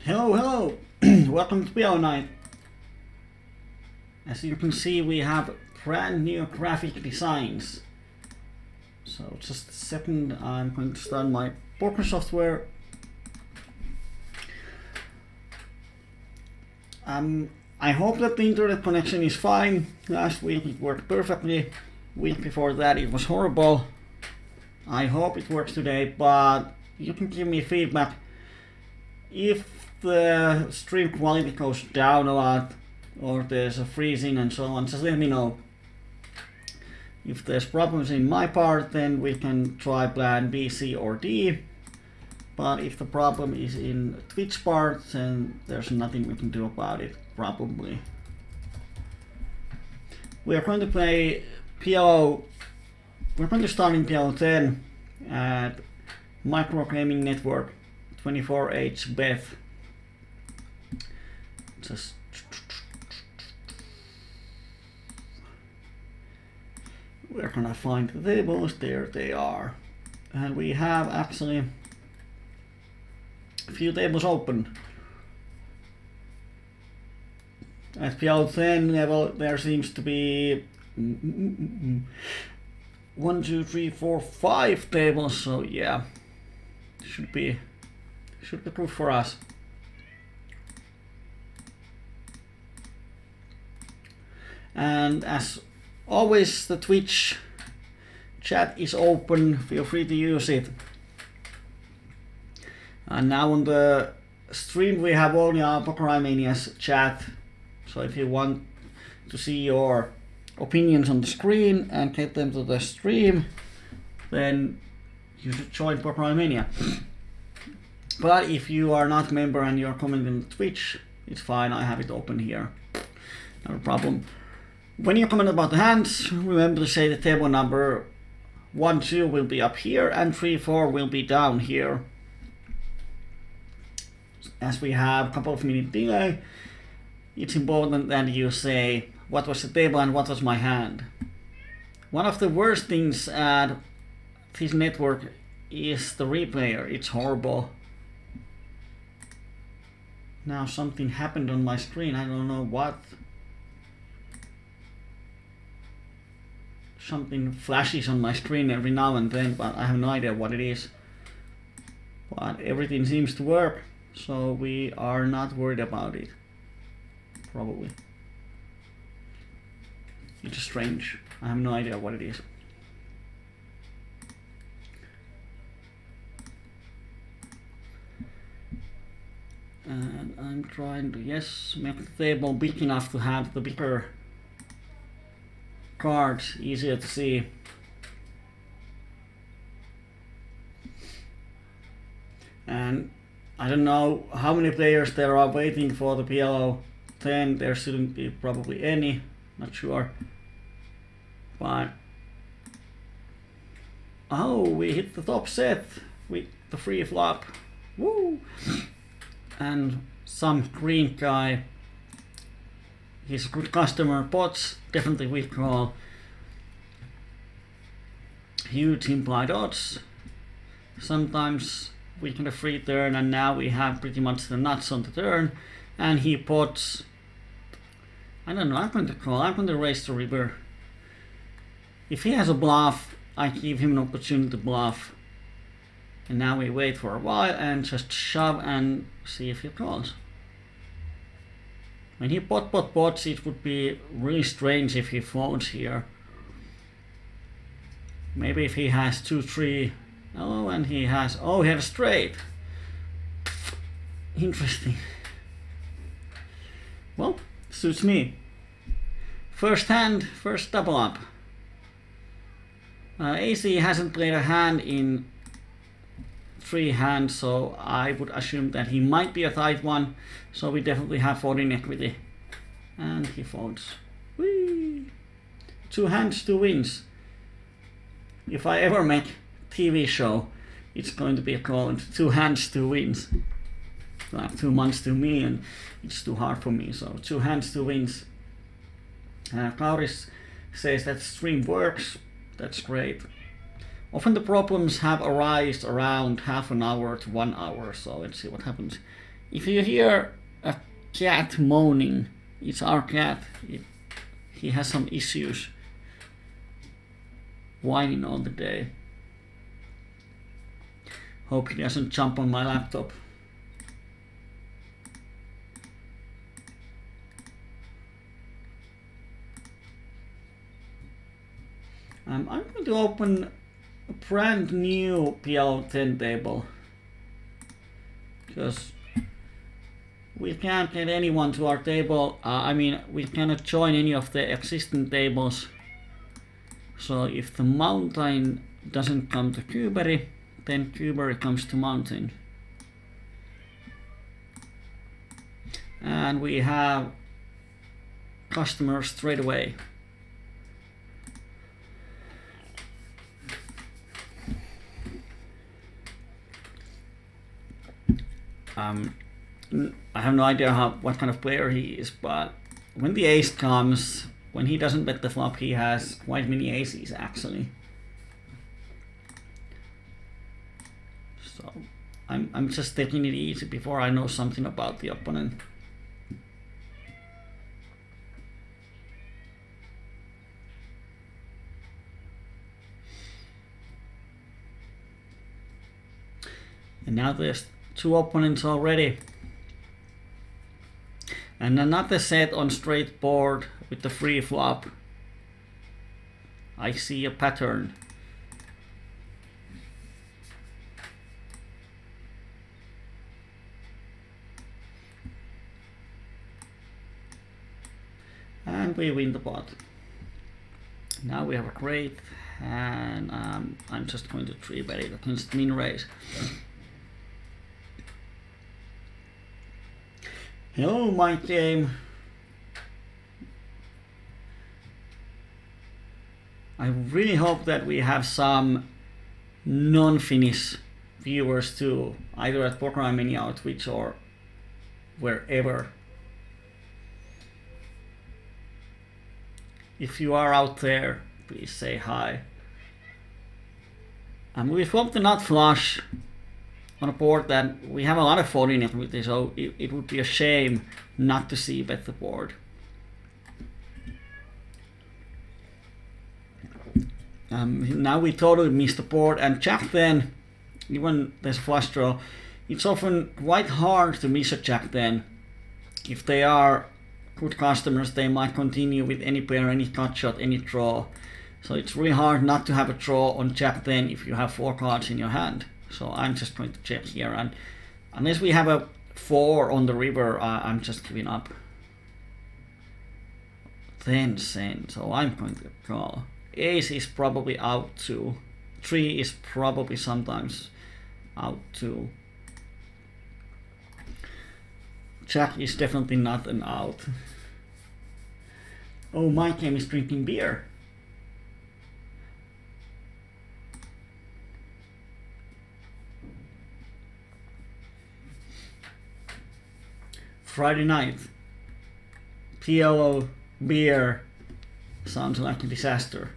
Hello, welcome to PLO night. As you can see, we have brand new graphic designs. So just a second, I'm going to start my poker software. I hope that the internet connection is fine. Last week it worked perfectly. Week before that it was horrible. I hope it works today, but you can give me feedback if the stream quality goes down a lot or there's a freezing and so on. Just let me know. If there's problems in my part, then we can try plan B, C or D. But if the problem is in Twitch part, then there's nothing we can do about it, probably. We are going to play PLO. We're going to start in PLO 10 at Micro Gaming Network 24H Beth. Just we're gonna find the tables. There they are, and we have actually a few tables open. At PLO 10 level, there seems to be 1, 2, 3, 4, 5 tables. So yeah, should be good for us. And as always, the Twitch chat is open. Feel free to use it. And now on the stream we have only our PokerMania's chat. So if you want to see your opinions on the screen and get them to the stream, then you should join PokerMania. But if you are not a member and you're commenting on Twitch, it's fine. I have it open here. Not a problem. When you comment about the hands, remember to say the table number 1, 2 will be up here and 3, 4 will be down here. As we have a couple of minute delay, it's important that you say what was the table and what was my hand. One of the worst things at this network is the replayer. It's horrible. Now something happened on my screen. I don't know what. Something flashes on my screen every now and then, but I have no idea what it is. But everything seems to work, so we are not worried about it. Probably. It's strange. I have no idea what it is. And I'm trying to, yes, make the table big enough to have the bigger cards, easier to see. And I don't know how many players there are waiting for the PLO 10. There shouldn't be probably any, not sure. But oh, we hit the top set with the free flop. Woo! And some green guy. He's a good customer. Pots definitely we call. Huge implied odds. Sometimes we get a free turn, and now we have pretty much the nuts on the turn. And he pots. I don't know. I'm going to call. I'm going to raise the river. If he has a bluff, I give him an opportunity to bluff. And now we wait for a while and just shove and see if he calls. When he pots, it would be really strange if he folds here. Maybe if he has 2, 3. Oh, and he has, oh, he had a straight. Interesting. Well, suits me. First hand, first double up. AC hasn't played a hand in 3 hands, so I would assume that he might be a tight one. So we definitely have folding equity. And he folds. Whee! 2 hands, 2 wins. If I ever make TV show, it's going to be called 2 hands, 2 wins. Like 2 months, 2 million. It's too hard for me, so 2 hands, 2 wins. Kauris says that stream works. That's great. Often the problems have arisen around half an hour to 1 hour, so let's see what happens. If you hear a cat moaning, it's our cat. He has some issues, whining all the day. Hope he doesn't jump on my laptop. I'm going to open a brand new PLO 10 table, because we can't get anyone to our table. I mean, we cannot join any of the existing tables. So if the mountain doesn't come to Kyyberi, then Kyyberi comes to mountain. And we have customers straight away. I have no idea what kind of player he is, but when the ace comes, when he doesn't bet the flop, he has quite many aces actually. So I'm just taking it easy before I know something about the opponent. And now there's two opponents already. And another set on straight board with the free flop. I see a pattern. And we win the pot. Now we have a great, and I'm just going to 3-bet it against min raise. Hello, my game. I really hope that we have some non-Finnish viewers too, either at Poker Mania or Twitch or wherever. If you are out there, please say hi. And we hope to not flush on a board that we have a lot of folding equity, so it would be a shame not to see bet the board. Now we totally missed the board, and Jack then, even there's a flush draw, it's often quite hard to miss a Jack then. If they are good customers, they might continue with any pair, any cut shot, any draw. So it's really hard not to have a draw on Jack then if you have 4 cards in your hand. So I'm just going to check here, and unless we have a 4 on the river, I'm just giving up. 10 cents, so I'm going to call. Ace is probably out too. 3 is probably sometimes out too. Jack is definitely not an out. Oh, my game is drinking beer. Friday night, PLO, beer, sounds like a disaster.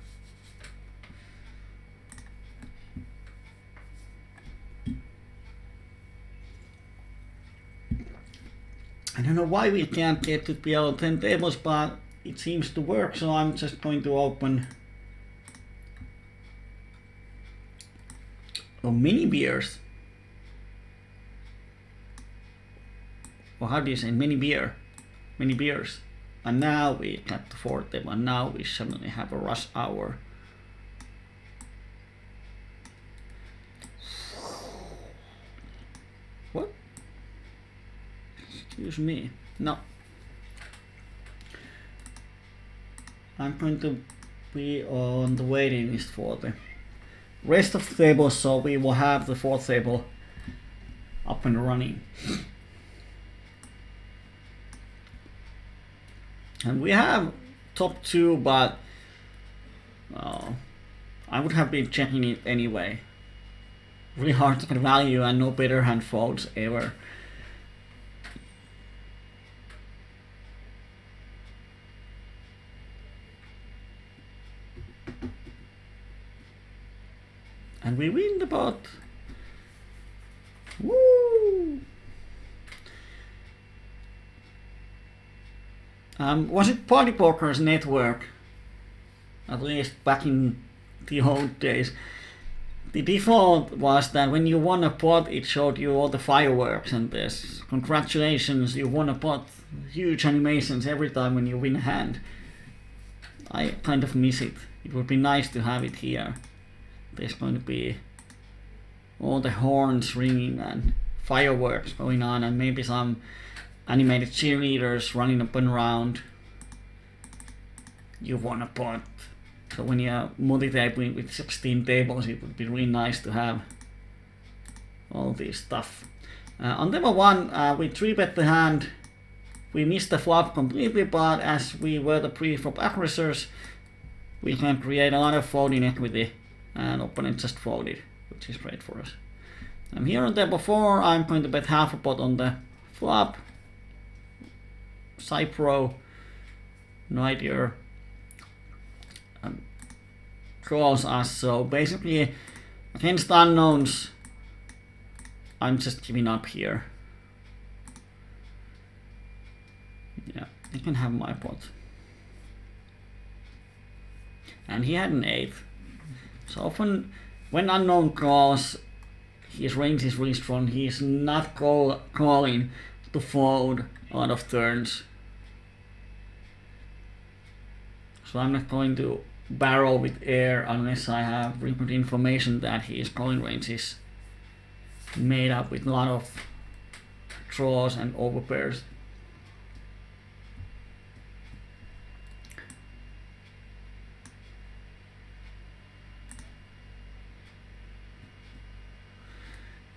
I don't know why we can't get to PLO 10 tables, but it seems to work, so I'm just going to open mini beers. Or how do you say mini beer? Mini beers. And now we got the 4th table, and now we suddenly have a rush hour. What? Excuse me. No. I'm going to be on the waiting list for the rest of the tables, so we will have the 4th table up and running. And we have top 2, but I would have been checking it anyway. Really hard to get value and no better hand folds ever. And we win the pot. Woo! Was it Party Poker's network? At least back in the old days. The default was that when you won a pot, it showed you all the fireworks and this. Congratulations, you won a pot. Huge animations every time when you win a hand. I kind of miss it. It would be nice to have it here. There's going to be all the horns ringing and fireworks going on, and maybe some animated cheerleaders running up and around. You won a pot. So when you're multi-tabling with 16 tables, it would be really nice to have all this stuff. On table 1, we 3-bet the hand. We missed the flop completely, but as we were the pre-flop aggressors, we can create a lot of folding equity, and opponent just folded, which is great for us. Here on table 4, I'm going to bet half a pot on the flop. Cypro, no idea. Calls us, so basically against unknowns I'm just giving up here. Yeah, you can have my pot. And he had an 8. So often when unknown calls, his range is really strong. He's not calling to fold a lot of turns. So I'm not going to barrel with air unless I have really good information that his calling range is made up with a lot of draws and overpairs.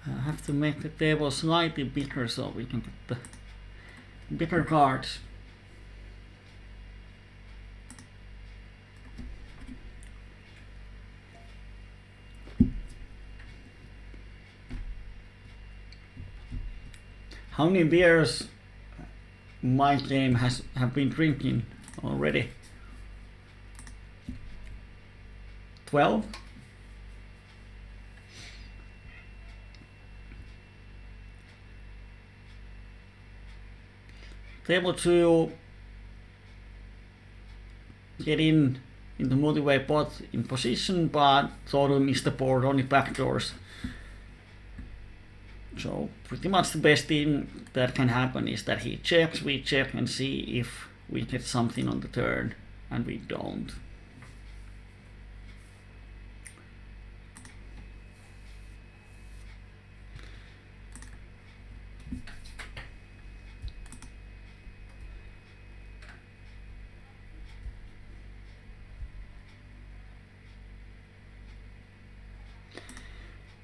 I have to make the table slightly bigger so we can get the bigger cards. How many beers my game have been drinking already? 12? Table 2, get in the multi-way pot in position, but totally missed the board, only backdoors. So pretty much the best thing that can happen is that he checks, we check and see if we get something on the turn, and we don't.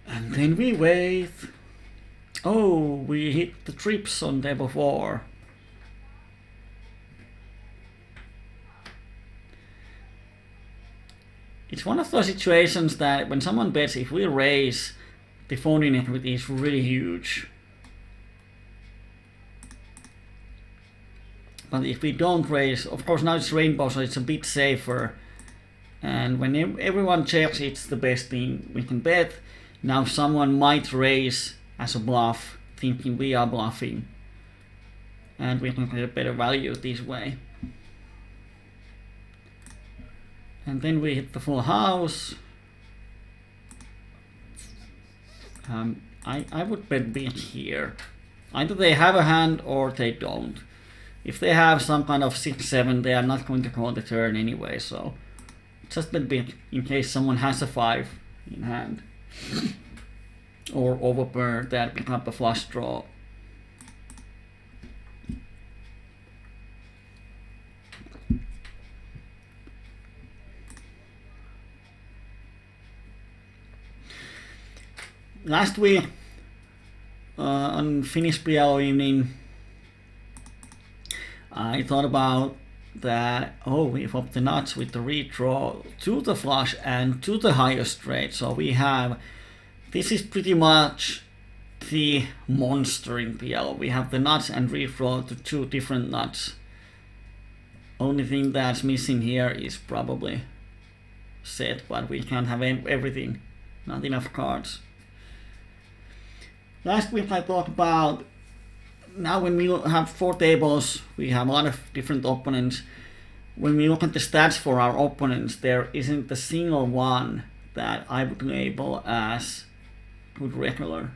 And then we wait. Oh, we hit the trips on table 4. It's one of those situations that when someone bets, if we raise, the folding equity is really huge. But if we don't raise, of course now it's rainbow, so it's a bit safer. And when everyone checks, it's the best thing we can bet. Now someone might raise as a bluff, thinking we are bluffing, and we can get a better value this way. And then we hit the full house. I would bet big here. Either they have a hand or they don't. If they have some kind of 6-7, they are not going to call the turn anyway, so just bet big in case someone has a 5 in hand. Or overpair that pick up a flush draw. Last week on Finnish PLO evening, I thought about that. Oh, we flop the nuts with the redraw to the flush and to the highest straight, so we have. This is pretty much the monster in PL. We have the nuts and redraw to 2 different nuts. Only thing that's missing here is probably set, but we can't have everything. Not enough cards. Last week I talked about now when we have 4 tables, we have a lot of different opponents. When we look at the stats for our opponents, there isn't a single one that I would label as good regular.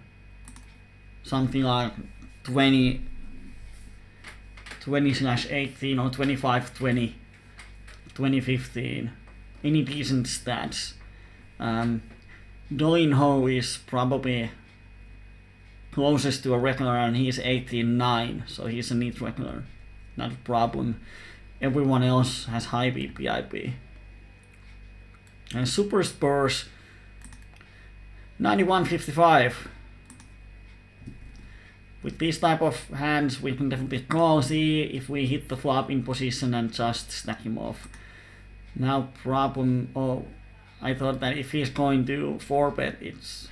Something like 20/18 or 25/20, 20/15. Any decent stats. Dolin Ho is probably closest to a regular, and he's 18/9, so he's a neat regular, not a problem. Everyone else has high VPIP. And Super Spurs 91/55. With these type of hands, we can definitely call, see if we hit the flop in position and just stack him off. Now problem, oh, I thought that if he's going to 4-bet, it's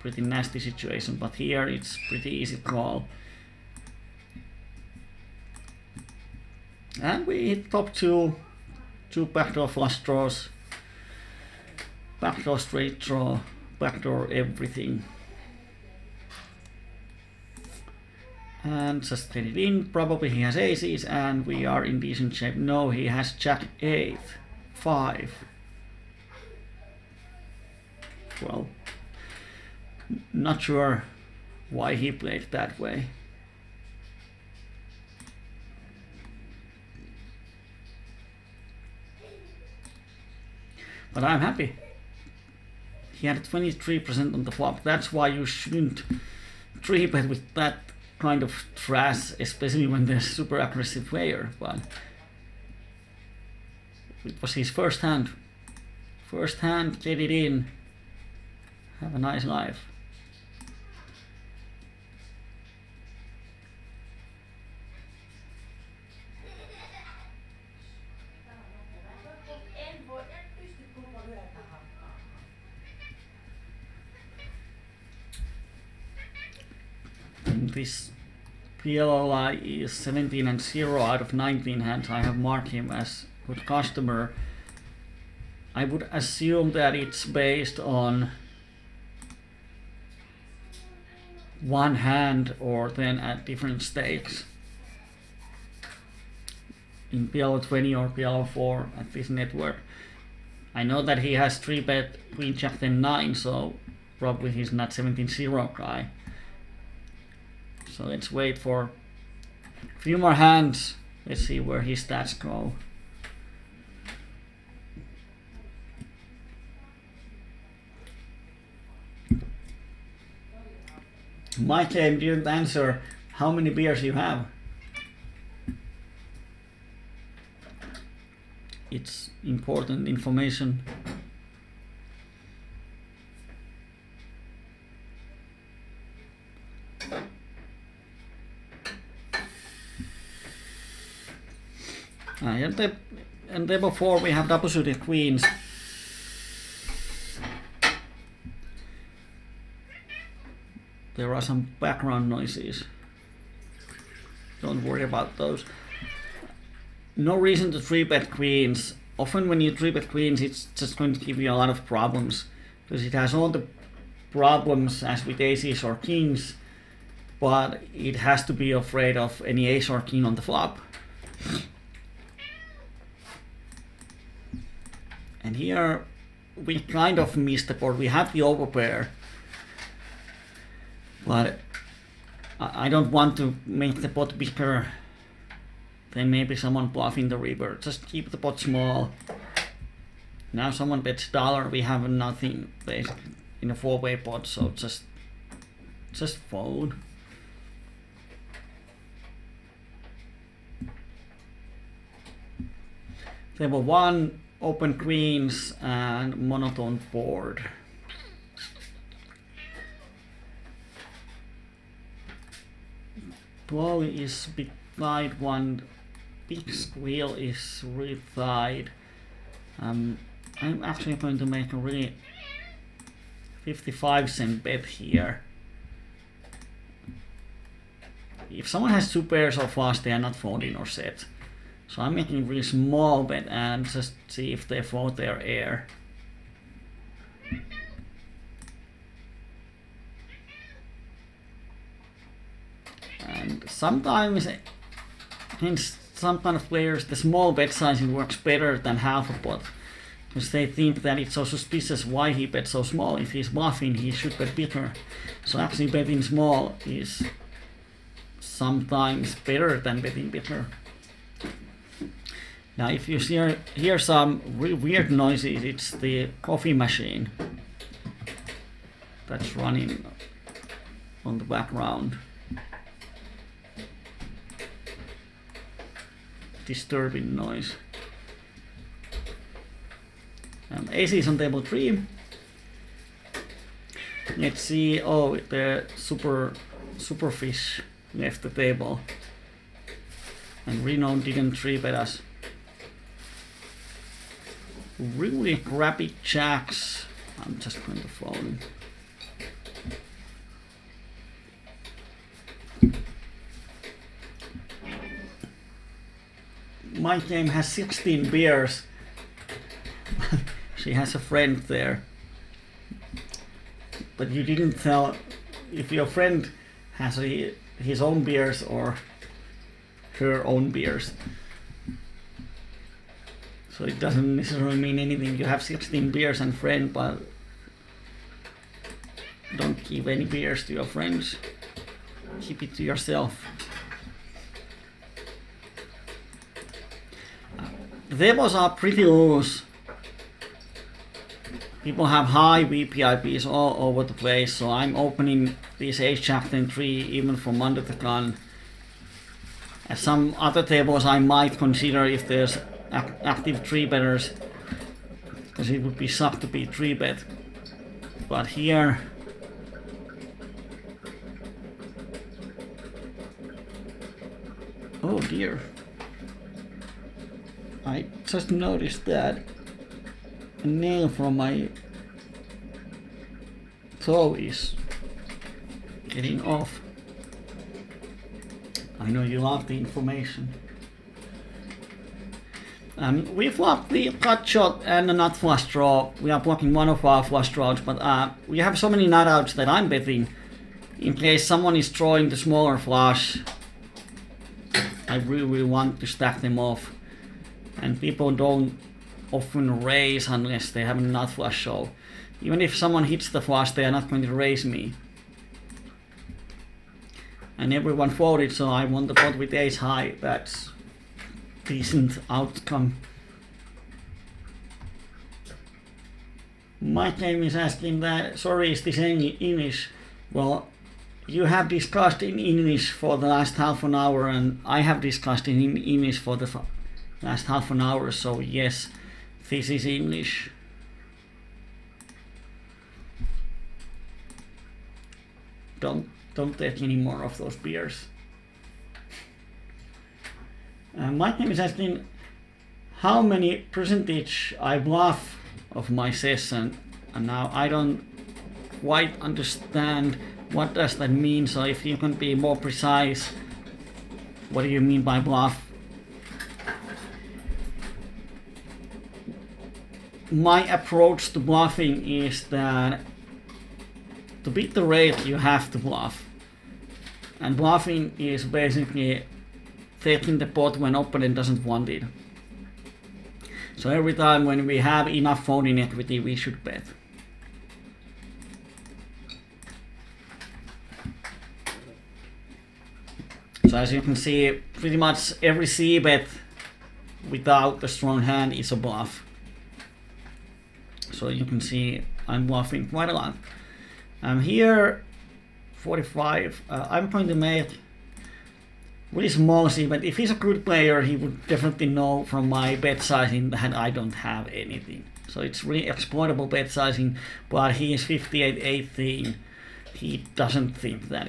pretty nasty situation, but here it's pretty easy call. And we hit top 2 backdoor flush draws, backdoor straight draw, backdoor everything. And just get it in. Probably he has aces, and we are in decent shape. No, he has jack 8, 5. Well, not sure why he played that way. But I'm happy. He had 23% on the flop. That's why you shouldn't 3-bet with that kind of trash, especially when there's super aggressive player. But it was his first hand. First hand, get it in. Have a nice life. This PLO is 17-0 out of 19 hands. I have marked him as good customer. I would assume that it's based on one hand or then at different stakes in PLO 20 or PLO 4 at this network. I know that he has 3-bet Queen Jack 10-9, so probably he's not 17-0 guy. So let's wait for a few more hands. Let's see where his stats go. My game didn't answer how many beers you have. It's important information. And table 4 we have double suited queens. There are some background noises. Don't worry about those. No reason to 3-bet queens. Often when you 3-bet queens, it's just going to give you a lot of problems, because it has all the problems as with aces or kings, but it has to be afraid of any ace or king on the flop. And here we kind of missed the board. We have the overpair, but I don't want to make the pot bigger than maybe someone bluffing the river. Just keep the pot small. Now someone bets $1. We have nothing basically in a 4-way pot, so just fold. Table 1. Open queens and monotone board. Ball is big tight, one big squeal is really tight. I'm actually going to make a really 55-cent bet here. If someone has 2 pairs or flush, they are not folding or set. So I'm making a really small bet and just see if they fold their air. And sometimes against some kind of players the small bet sizing works better than half a pot, because they think that it's so suspicious why he bet so small. If he's bluffing, he should bet bigger. So actually betting small is sometimes better than betting bigger. Now if you hear some weird noises, it's the coffee machine that's running on the background. Disturbing noise. AC is on table 3. Let's see. Oh, the superfish left the table, and Reno didn't 3-bet us. Really crappy jacks. I'm just going to phone. My game has 16 beers. She has a friend there. But you didn't tell if your friend has his own beers or her own beers. So it doesn't necessarily mean anything. You have 16 beers and friend, but don't give any beers to your friends. Keep it to yourself. The tables are pretty loose. People have high VPIPs all over the place, so I'm opening these Ace-Jack 10-3 even from under the gun. At some other tables I might consider if there's active 3-betters, because it would be sucked to be 3-bet. But here, oh dear, I just noticed that a nail from my toe is getting off. I know you love the information. We flopped the cut shot and a nut flush draw. We are blocking one of our flush draws, but we have so many nut outs that I'm betting in case someone is drawing the smaller flush. I really want to stack them off, and people don't often raise unless they have a nut flush, so even if someone hits the flush, they are not going to raise me. And everyone folded, so I won the pot with ace high. That's decent outcome. My game is asking that, sorry, is this English? Well, you have discussed in English for the last half an hour, and I have discussed in English for the last half an hour, so yes, this is English. Don't take any more of those beers. My game is asking how many percentage I bluff of my session, and now I don't quite understand what does that mean, so if you can be more precise, what do you mean by bluff? My approach to bluffing is that to beat the rate you have to bluff, and bluffing is basically taking the pot when opponent doesn't want it. So every time when we have enough folding equity, we should bet. So as you can see, pretty much every c-bet without a strong hand is a bluff. So you can see I'm bluffing quite a lot. Here, 45, I'm going to make really small c-bet. If he's a good player, he would definitely know from my bet sizing that I don't have anything. So it's really exploitable bet sizing, but he is 58-18. He doesn't think that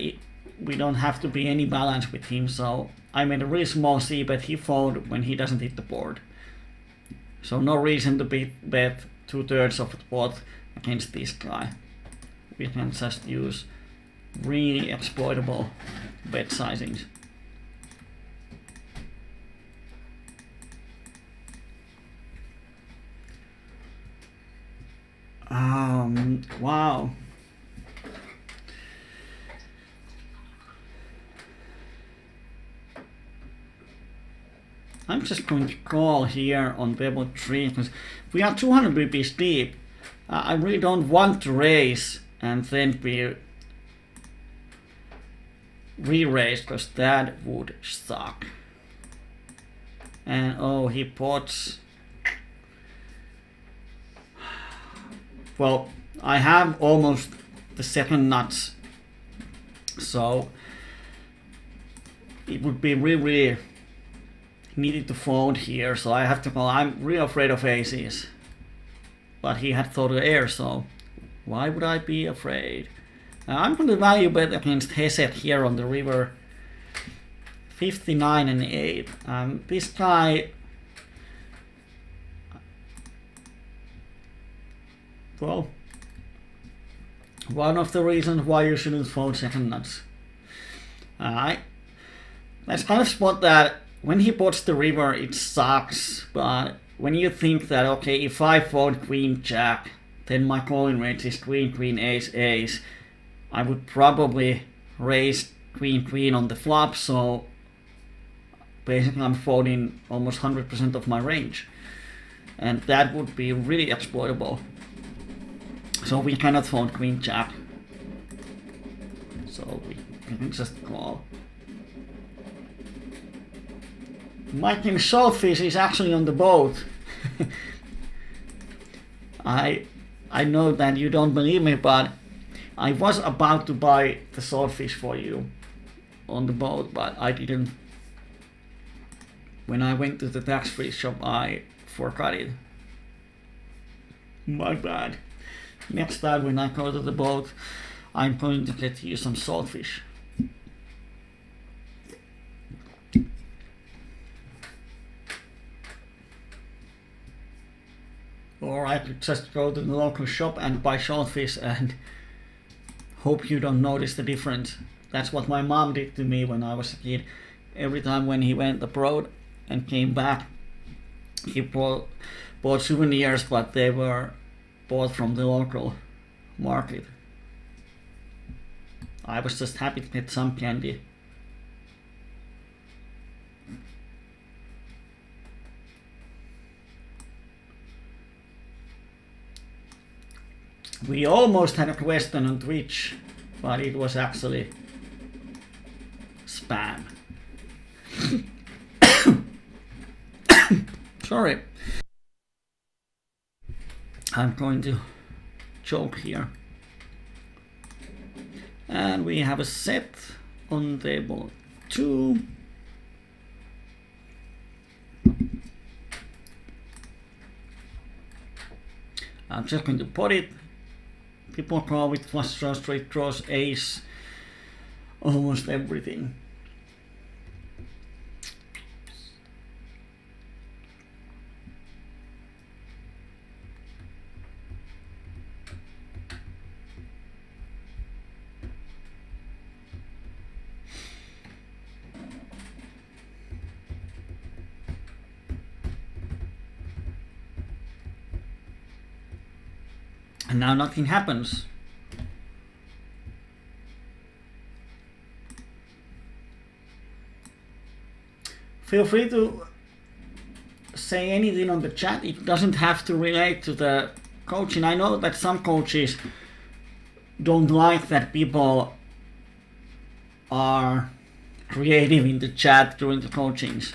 we don't have to be any balance with him, so I made a really small c-bet. He fold when he doesn't hit the board. So no reason to bet 2/3 of the pot against this guy. We can just use really exploitable bet sizings. Wow. I'm just going to call here on table 3 because we are 200 rupees deep. I really don't want to raise and then be re-raised because that would suck. And oh, he puts. Well, I have almost the second nuts, so it would be really needed to fold here, so I have to call. I'm really afraid of aces, but he had thought of air, so why would I be afraid? I'm going to value bet against Heset here on the river. 59 and 8. This guy, well, one of the reasons why you shouldn't fold second nuts. Let's kind of spot that when he puts the river, it sucks, but when you think that, okay, if I fold queen jack, then my calling range is queen, queen, ace, ace, I would probably raise queen, queen on the flop, so basically I'm folding almost 100% of my range, and that would be really exploitable. So we cannot fold queen jack, so we can just call. My king Saltfish is actually on the boat. I know that you don't believe me, but I was about to buy the Saltfish for you on the boat, but I didn't. When I went to the tax-free shop, I forgot it. My bad. Next time when I go to the boat, I'm going to get you some Saltfish. Or I could just go to the local shop and buy shellfish and hope you don't notice the difference. That's what my mom did to me when I was a kid. Every time when he went abroad and came back, he bought souvenirs, but they were bought from the local market. I was just happy to get some candy. We almost had a question on Twitch, but it was actually spam. Sorry. I'm going to choke here. And we have a set on table 2. I'm just going to put it. People call with flush draws, straight draws, ace, almost everything. And now nothing happens. Feel free to say anything on the chat. It doesn't have to relate to the coaching. I know that some coaches don't like that people are creative in the chat during the coachings.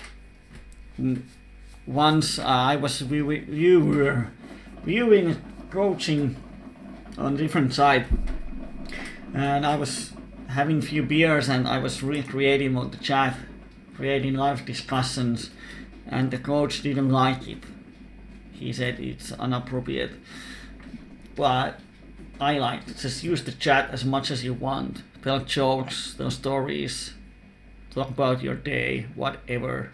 Once I was viewing coaching on a different side, and I was having a few beers and I was really creative on the chat, creating live discussions, and the coach didn't like it. He said it's inappropriate, but I like to just use the chat as much as you want. Tell jokes, tell stories, talk about your day, whatever.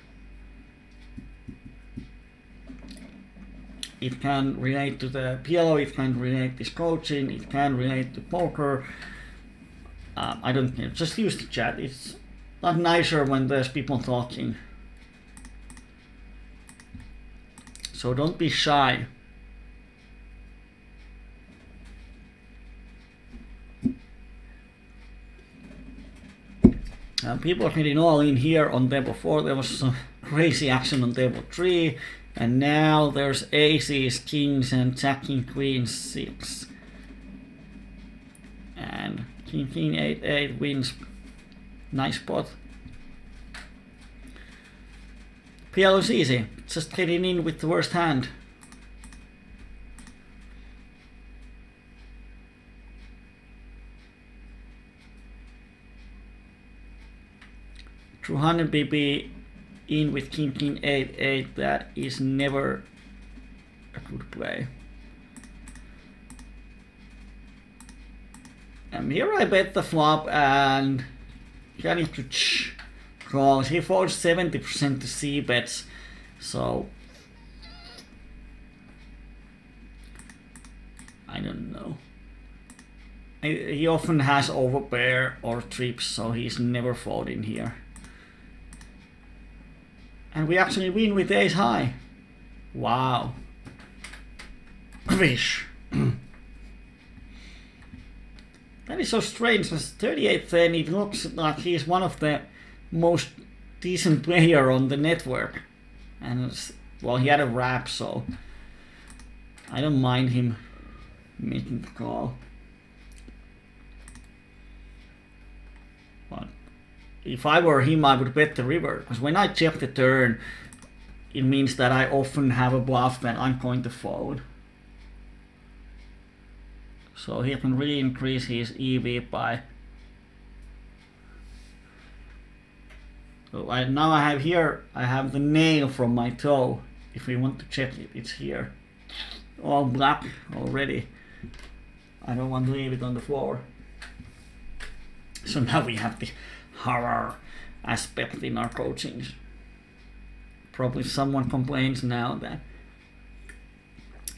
It can relate to the PLO, it can relate to coaching, it can relate to poker. I don't care, just use the chat. It's not nicer when there's people talking. So don't be shy. People are getting all in here on table 4. There was some crazy action on table 3, and now there's aces, kings, and jack, king, queen, 6. And king, 8, 8 wins. Nice spot. PLO is easy, just getting in with the worst hand. Through 100 BB in with king, 8, 8, that is never a good play. And here I bet the flop and got into calls. He folds 70% to C bets, so I don't know. He often has overpair or trips, so he's never folding here. And we actually win with ace high. Wow. Wish. That is so strange. As 38-10, it looks like he's one of the most decent player on the network. And well, he had a wrap, so I don't mind him making the call. But if I were him, I would bet the river, because when I check the turn, it means that I often have a bluff that I'm going to fold. So he can really increase his EV by. So now I have here, I have the nail from my toe. If we want to check it, it's here. All black already. I don't want to leave it on the floor. So now we have the horror aspect in our coachings. Probably someone complains now that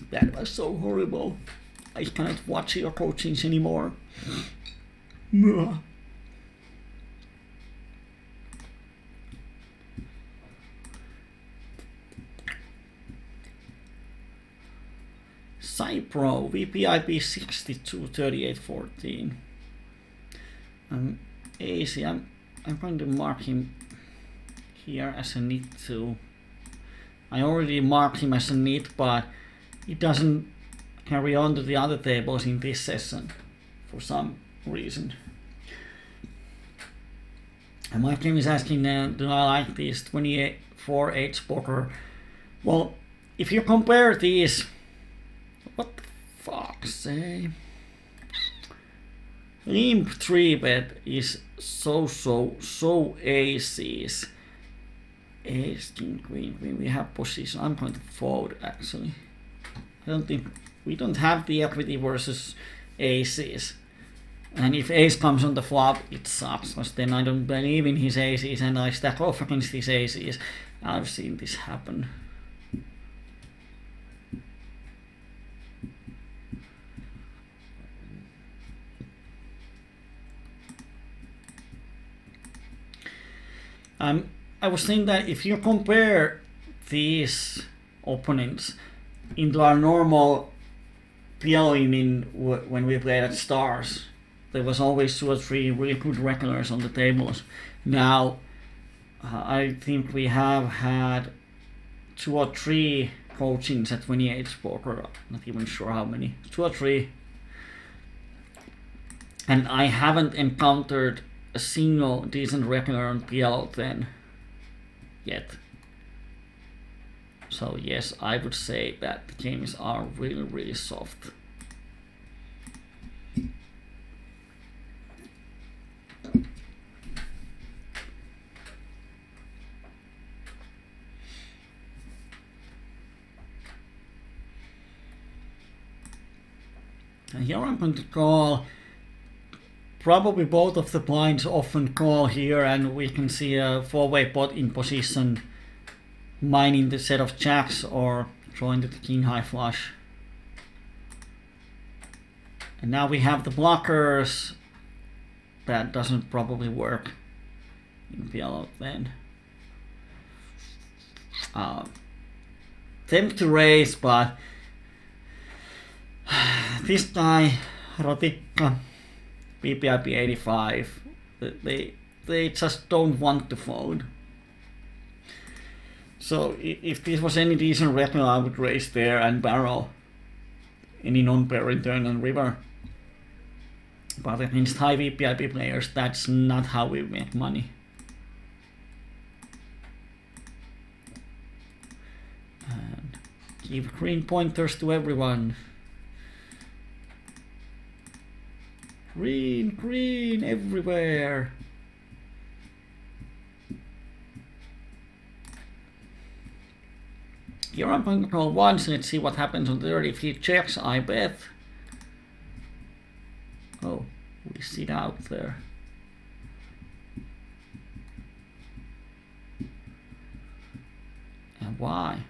that was so horrible. I cannot watch your coachings anymore. Cypro VPIP 62 38 14. AC. I'm going to mark him here as a need to. I already marked him as a need, but it doesn't carry on to the other tables in this session for some reason. And my team is asking, do I like these 24-8 poker? Well, if you compare these, what the fuck say? Limp 3-bet is so aces. Ace, king, queen, we have position. I'm going to fold actually. I don't think we don't have the equity versus aces. And if ace comes on the flop, it sucks, because then I don't believe in his aces and I stack off against his aces. I've seen this happen. I was saying that if you compare these opponents into our normal PLO when we played at Stars, there was always 2 or 3 really good regulars on the tables. Now, I think we have had 2 or 3 coachings at 28 poker. Not even sure how many. 2 or 3. And I haven't encountered a single decent regular on PLO 10 yet. So yes, I would say that the games are really soft. And here I'm going to call. Probably both of the blinds often call here, and we can see a 4-way pot in position, mining the set of jacks or throwing to the king high flush. And now we have the blockers. That doesn't probably work in PLO then. Attempt to raise, but this guy, Rotikka, PPIP 85, they just don't want to fold. So if this was any decent regular, I would raise there and barrel any non-pairing turn on river. But against high VPIP players, that's not how we make money. And give green pointers to everyone. Green, green everywhere. Here I'm going to call once. Let's see what happens on the third. If he checks, I bet. Oh, we sit out there. And why?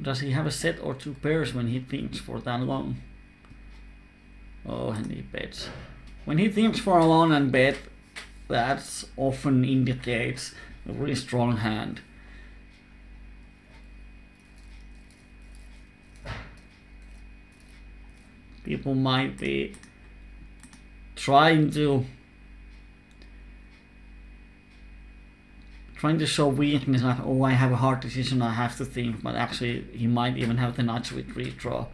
Does he have a set or two pairs when he thinks for that long? Oh, and he bets. When he thinks for a long and bet, that often indicates a really strong hand. People might be trying to show weakness, like, oh, I have a hard decision, I have to think, but actually he might even have the nuts with redraw.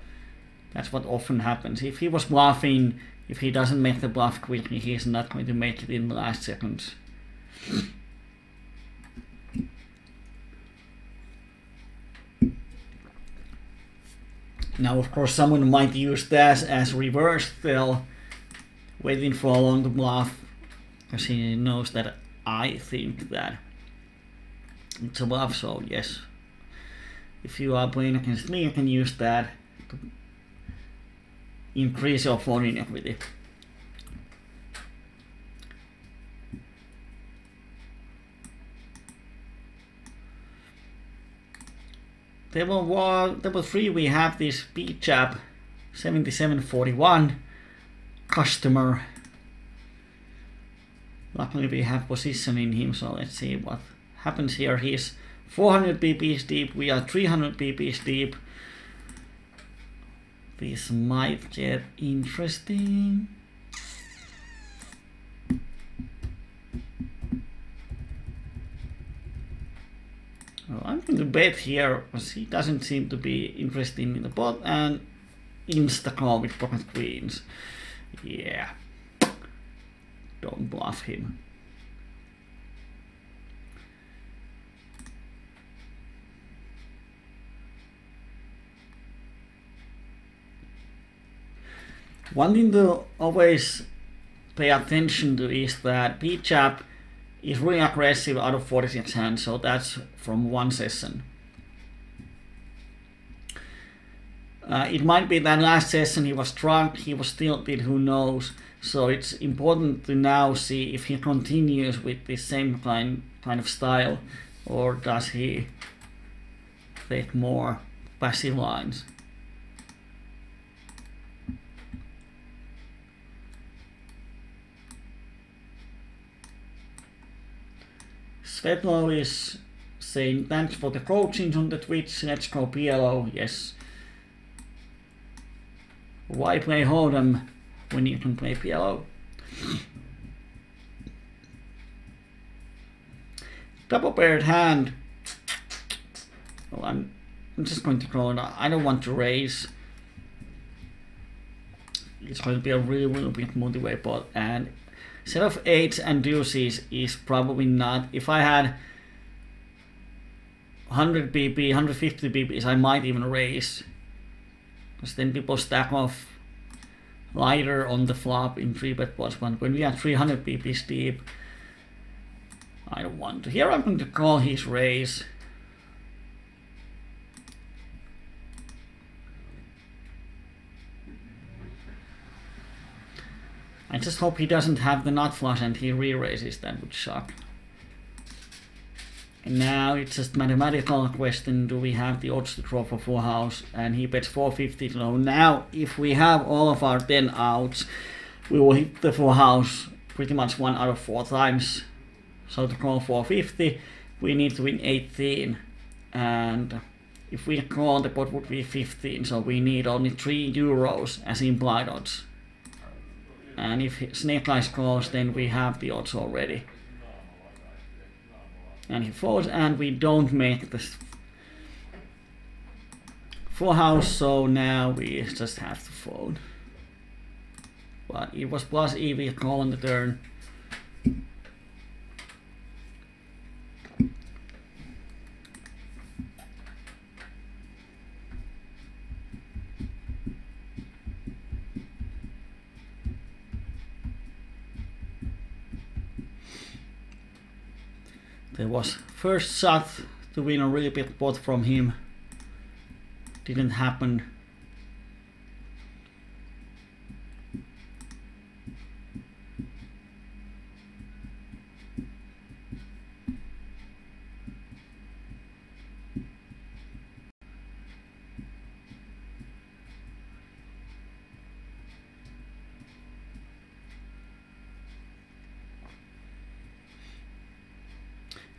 That's what often happens. If he was bluffing, if he doesn't make the bluff quickly, he is not going to make it in the last seconds. Now, of course, someone might use that as reverse still, waiting for a long bluff, because he knows that I think that it's a bluff. So yes, if you are playing against me, you can use that to increase your floating equity. Table 3 we have this B-chap 7741 customer. Luckily we have position in him, so let's see what happens here. He's 400 pp's deep, we are 300 pp's deep. This might get interesting. Well, I'm going to bet here because he doesn't seem to be interested in the pot, and insta call with pocket queens. Yeah, don't bluff him. One thing to always pay attention to is that P-chap is really aggressive out of 46 hands, so that's from one session. It might be that last session he was drunk, he was tilted, who knows. So it's important to now see if he continues with the same kind of style, or does he take more passive lines. Svetlo is saying thanks for the coaching on the Twitch, let's go PLO. Yes. Why play Hold'em when you can play PLO? Double paired hand. Well, I'm just going to call it. I don't want to raise. It's going to be a really big multi-way pot, and set of 8s and deuces is probably not. If I had 100 pp, 150 pp's, I might even raise, because then people stack off lighter on the flop in 3-bet pots. But when we are 300 pp's deep, I don't want to. Here I'm going to call his raise. I just hope he doesn't have the nut flush and he re-raises. That would suck. And now it's just mathematical question, do we have the odds to draw for full house? And he bets 450. So now if we have all of our 10 outs, we will hit the full house pretty much 1 out of 4 times. So to call 450, we need to win 18. And if we call, the pot would be 15. So we need only 3 euros as implied odds. And if Snake Eyes calls, then we have the odds already. And he folds, and we don't make the full house, so now we just have to fold. But it was plus EV call on the turn. There was first shot to win a really big pot from him. Didn't happen.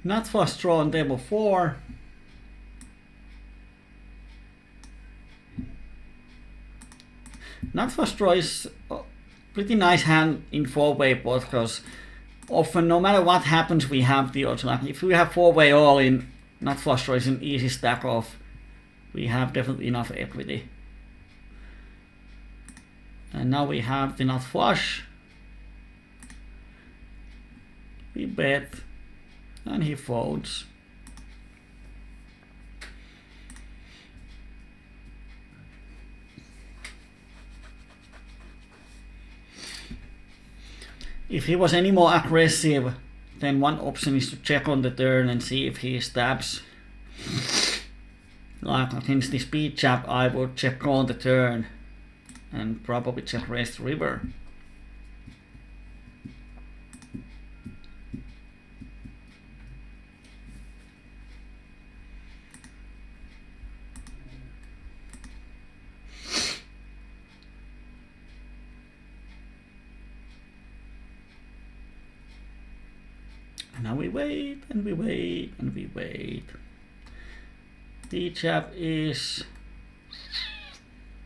Not flush draw on table 4. Not flush draw is a pretty nice hand in 4-way pot, because often no matter what happens we have the odds. Like if we have 4-way all in, not flush draw is an easy stack off. We have definitely enough equity. And now we have the nut flush. We bet. And he folds. If he was any more aggressive, then one option is to check on the turn and see if he stabs. Like against the speed chap, I would check on the turn and probably check raise the river. Now we wait and we wait and we wait. The chap is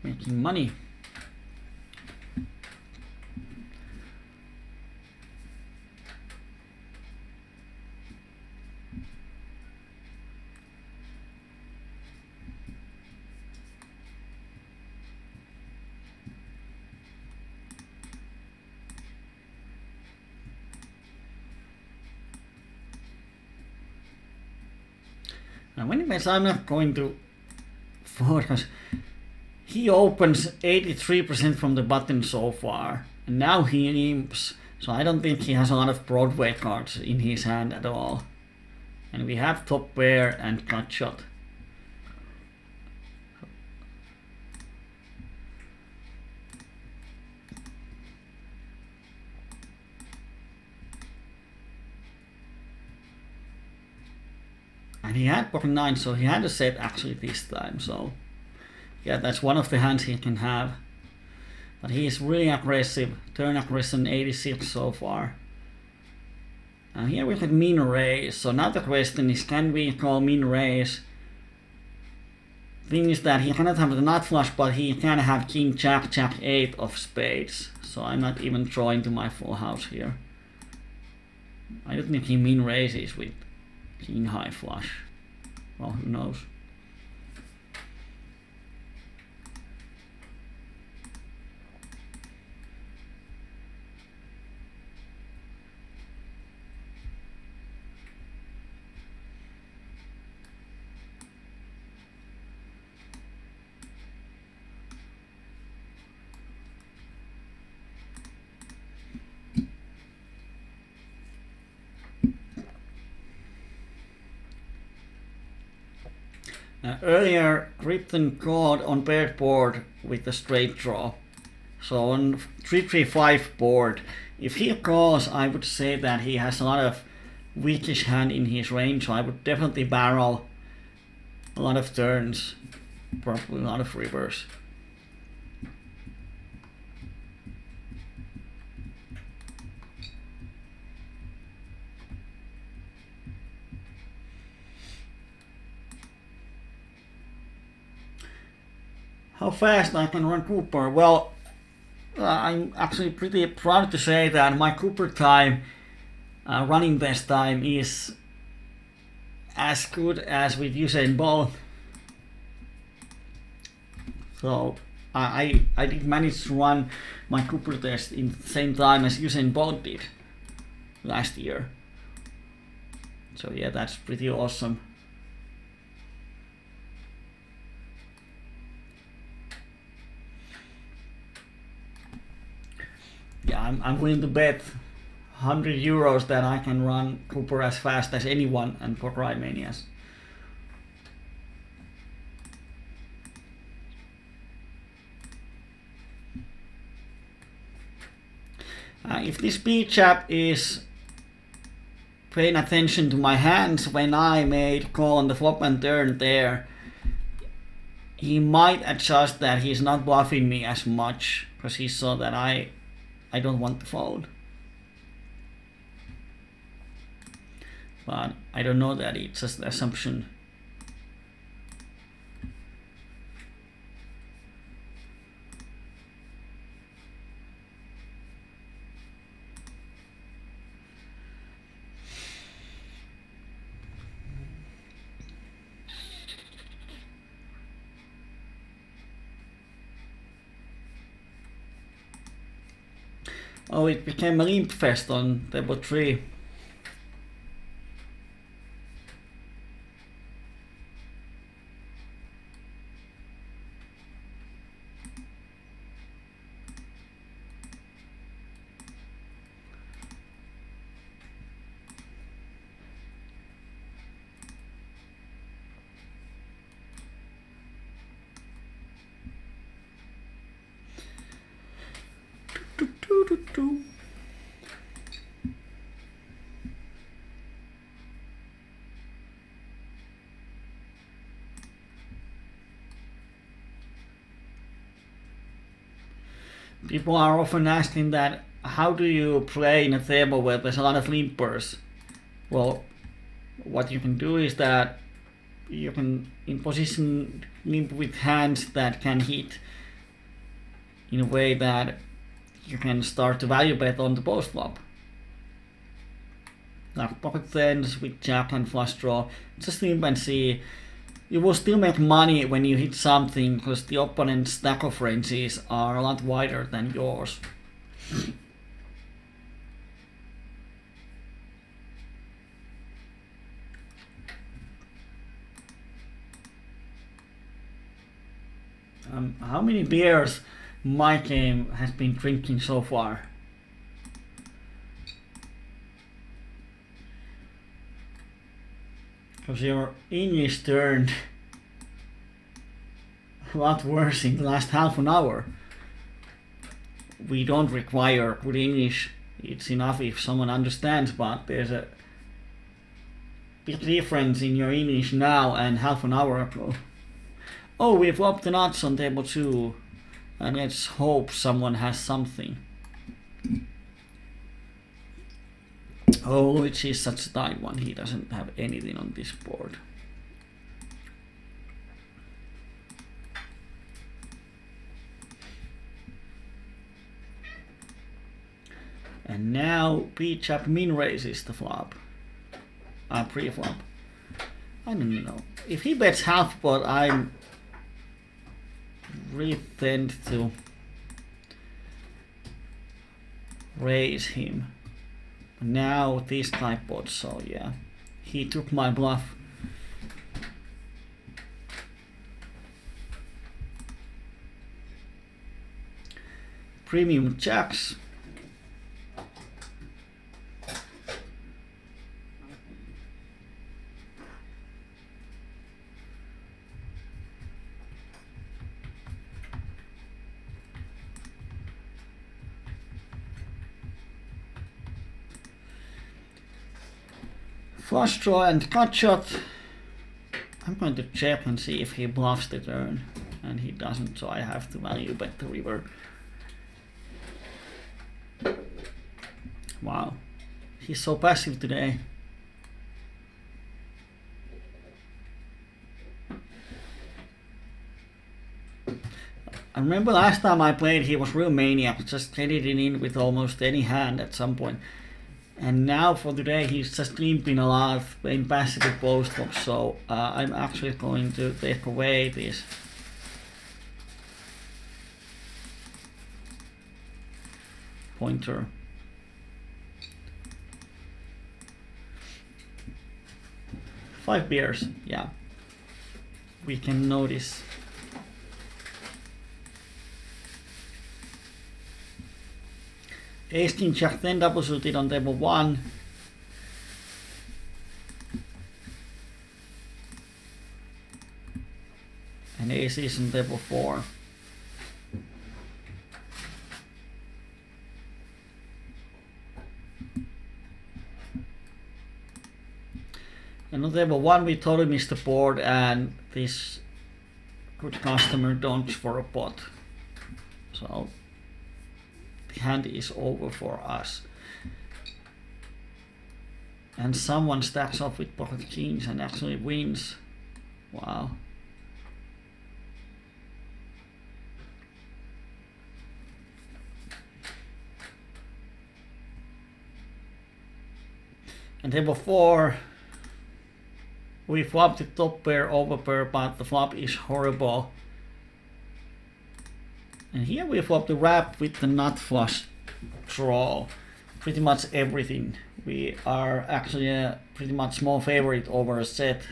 making money. Now anyways, I'm not going to focus. He opens 83% from the button so far, and now he imps, so I don't think he has a lot of Broadway cards in his hand at all. And we have top pair and gut shot. And he had pocket 9, so he had a set actually this time, so yeah, that's one of the hands he can have. But he is really aggressive, turn aggression 86 so far. And here we have min raise, so now the question is, can we call min raise? Thing is that he cannot have the nut flush, but he can have king jack, jack 8 of spades, so I'm not even drawing to my full house here. I don't think he min raises with king high flush. Well, who knows? Earlier, Krypton called on paired board with a straight draw. So on 3-3-5 board, if he calls, I would say that he has a lot of weakish hand in his range, so I would definitely barrel a lot of turns, probably a lot of rivers. How fast I can run Cooper? Well, I'm actually pretty proud to say that my Cooper time, running best time, is as good as with Usain Bolt. So I did manage to run my Cooper test in the same time as Usain Bolt did last year. So yeah, that's pretty awesome. Yeah, I'm willing to bet 100 euros that I can run Cooper as fast as anyone and for Rymanias. If this speed chap is paying attention to my hands when I made call on the flop and turn there, he might adjust that he's not bluffing me as much because he saw that I don't want to fold. But I don't know that, it's just an assumption. Oh, it became a limp fest on table 3. People are often asking that, how do you play in a table where there's a lot of limpers? Well, what you can do is that you can in position limp with hands that can hit in a way that you can start to value bet on the post flop. Like pocket tens with jack and flush draw, just limp and see. You will still make money when you hit something because the opponent's stack of ranges are a lot wider than yours. How many beers my game has been drinking so far? Because your English turned a lot worse in the last half an hour. We don't require good English. It's enough if someone understands, but there's a big difference in your English now and half an hour ago. Oh, we flopped the nuts on table 2, and let's hope someone has something. Oh, Luigi is such a tight one, he doesn't have anything on this board. And now P-chap min raises the flop. Pre-flop. I don't know. If he bets half pot, I'm really tend to raise him. Now this guy pot, so yeah, he took my bluff. Premium jacks. Flush draw and cut shot. I'm going to check and see if he bluffs the turn, and he doesn't, so I have to value bet the river. Wow, he's so passive today. I remember last time I played he was real maniac, just getting in with almost any hand at some point. And now for today he's just limping a lot, playing passive post flop, so I'm actually going to take away this pointer. Five bears, yeah. We can notice. Ace king jack 10 double suited on table 1. And ace is on table 4. And on table 1 we totally missed the board, and this good customer donks for a pot. So the hand is over for us. And someone stacks up with pocket kings and actually wins. Wow. And table 4, we flop the top pair over pair, but the flop is horrible. And here we flop the wrap with the nut flush draw. Pretty much everything. We are actually a pretty much small favorite over a set,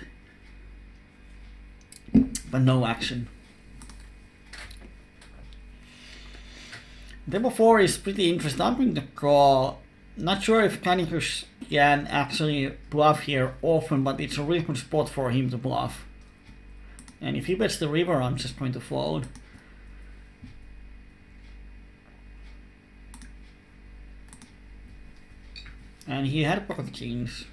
but no action. Table 4 is pretty interesting. I'm going to call. Not sure if Cannicus can actually bluff here often, but it's a really good spot for him to bluff. And if he bets the river, I'm just going to fold. And he had pocket kings.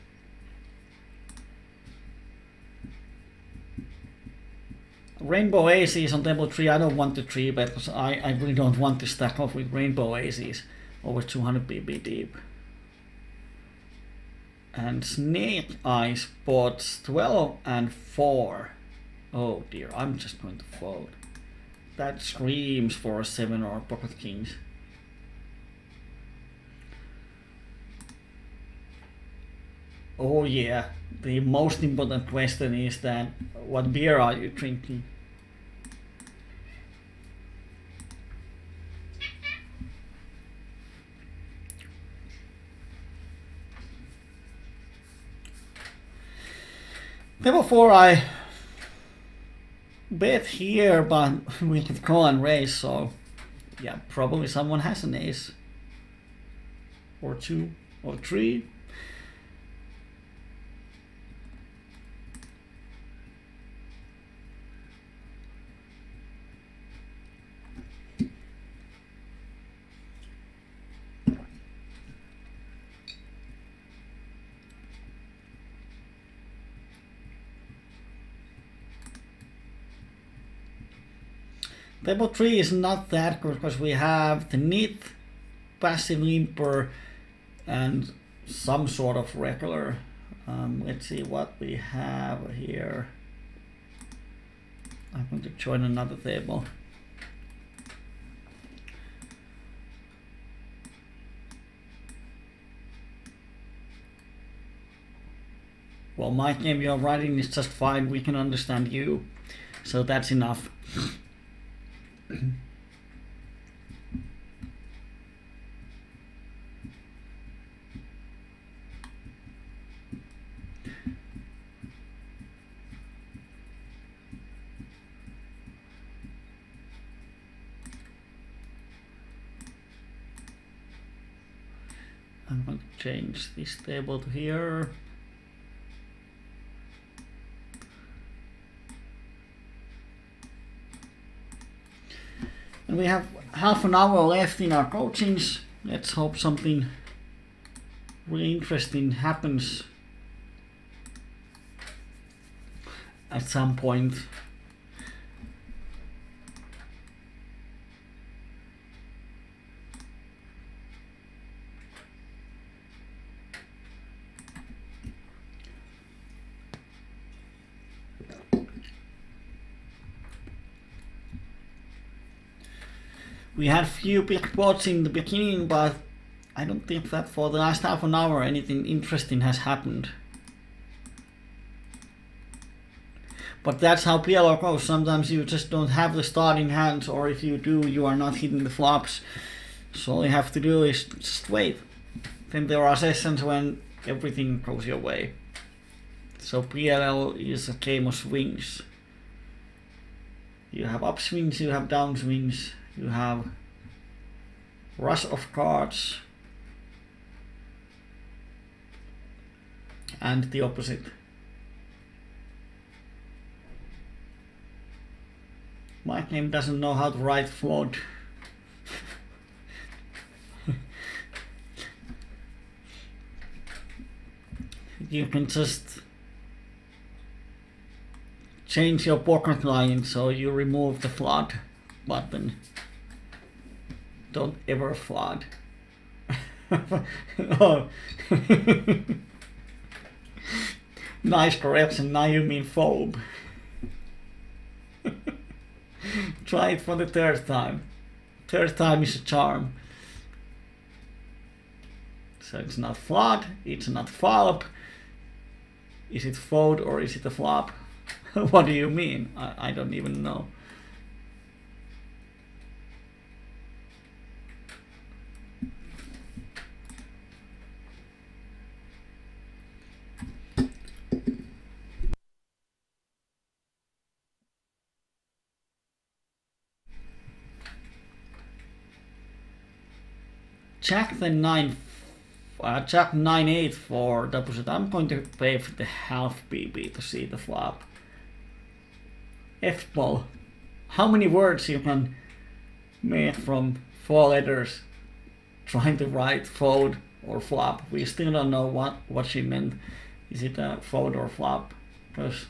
Rainbow aces on table 3, I don't want to 3-bet because I really don't want to stack off with rainbow aces over 200 BB deep. And snake eye spots 12 and 4. Oh dear, I'm just going to fold. That screams for a 7 or pocket kings. Oh yeah, the most important question is that what beer are you drinking? Table 4 I bet here, but we could call and raise, so yeah, probably someone has an ace. Or 2 or 3. Table 3 is not that good because we have the nit, passive limper, and some sort of regular. Let's see what we have here. I'm going to join another table. Well, my game you're writing is just fine. We can understand you, so that's enough. I'm going to change this table to here. And we have half an hour left in our coachings. Let's hope something really interesting happens at some point. We had few big pots in the beginning, but I don't think that for the last half an hour anything interesting has happened. But that's how PLO goes. Sometimes you just don't have the starting hands, or if you do, you are not hitting the flops. So all you have to do is just wait. Then there are sessions when everything goes your way. So PLO is a game of swings. You have upswings, you have downswings, you have rush of cards, and the opposite. My game doesn't know how to write float. You can just change your pocket line so you remove the flood button. Don't ever flood. Oh. Nice correction, now you mean phobe. Try it for the third time. Third time is a charm. So it's not flood, it's not phobe. Is it fold or is it a flop? What do you mean? I don't even know. Jack the 9, Jack 9-8 for deposit. I'm going to pay for the half BB to see the flop. F-ball. How many words you can make from 4 letters trying to write fold or flop? We still don't know what she meant. Is it a fold or flop? Because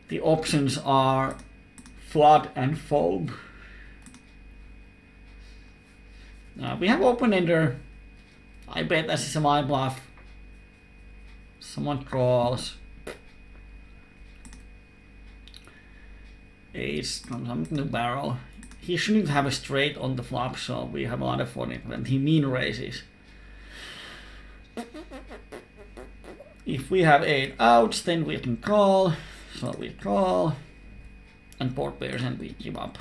the options are flood and phobe. We have open-ender. I bet this is a my bluff. Someone calls. Ace comes up in the barrel. He shouldn't have a straight on the flop, so we have a lot of fun in it. And he mean raises. If we have 8 outs, then we can call. So we call. And board pairs and we give up.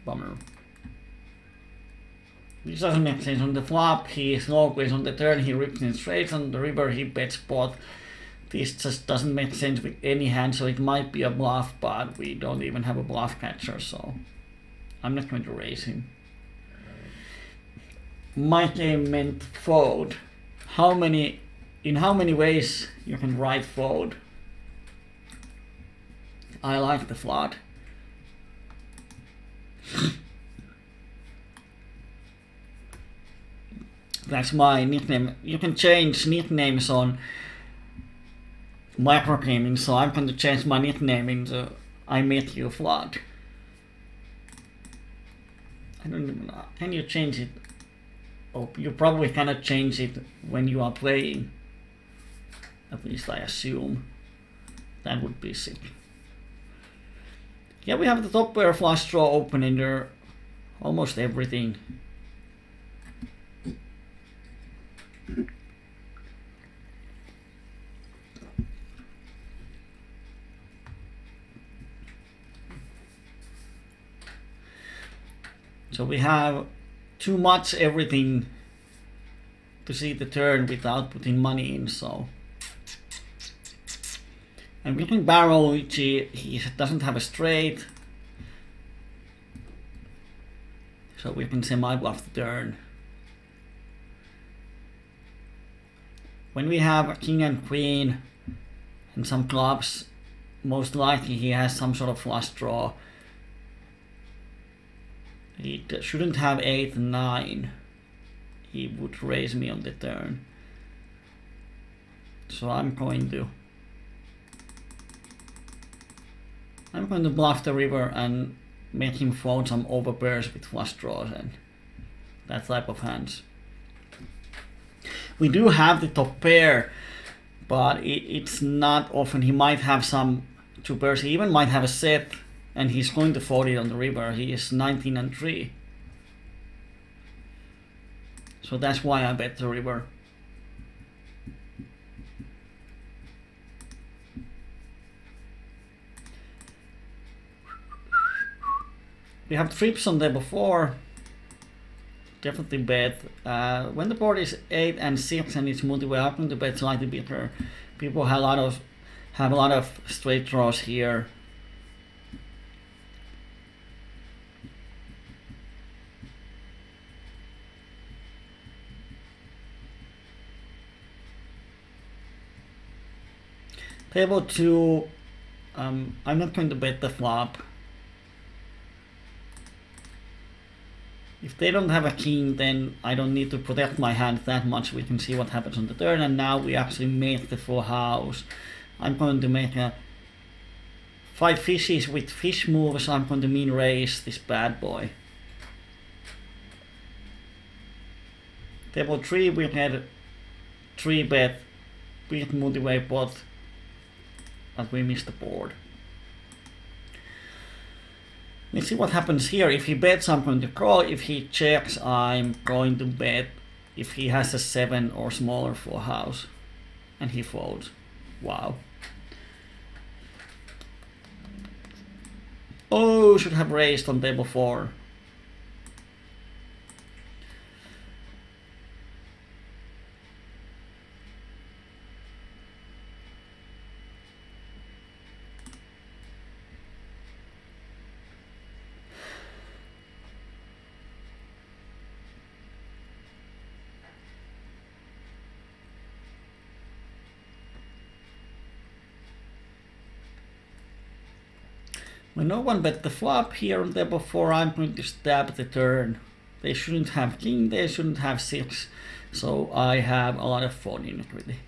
Bummer. This doesn't make sense. On the flop, he slow plays. On the turn, he rips in straights. On the river, he bets both. This just doesn't make sense with any hand, so it might be a bluff, but we don't even have a bluff catcher, so I'm not going to raise him. My game meant fold. In how many ways you can write fold? I like the flood. That's my nickname. You can change nicknames on microgaming, so I'm going to change my nickname into I Met You Flood. I don't even know. Can you change it? Oh, you probably cannot change it when you are playing. At least I assume. That would be sick. Yeah, we have the top pair flush draw open in there. Almost everything. So we have too much everything to see the turn without putting money in, so. And we can barrel, which he doesn't have a straight. So we can semi-bluff the turn. When we have a king and queen and some clubs, most likely he has some sort of flush draw. He shouldn't have 8 and 9. He would raise me on the turn. So I'm going to bluff the river and make him fold some overpairs with flush draws and that type of hands. We do have the top pair, but it's not often. He might have some 2 pairs. He even might have a set, and he's going to fold it on the river. He is 19 and 3. So that's why I bet the river. We have trips on there before. definitely bet. When the board is 8 and 6 and it's multi-way, I'm going to bet slightly bigger. People have a lot of straight draws here. Table 2, I'm not going to bet the flop. If they don't have a king, then I don't need to protect my hand that much. We can see what happens on the turn, and now we actually make the full house. I'm going to make a 5 fishes with fish moves. I'm going to min raise this bad boy. Table 3, we had 3 bet, big multi-way pot, but we missed the board. Let's see what happens here. If he bets, I'm going to call. If he checks, I'm going to bet. If he has a 7 or smaller full house, and he folds. Wow. Oh, should have raised on table 4. When no one bet the flop here on table 4, I'm going to stab the turn. They shouldn't have king, they shouldn't have 6. So I have a lot of fun in it, really.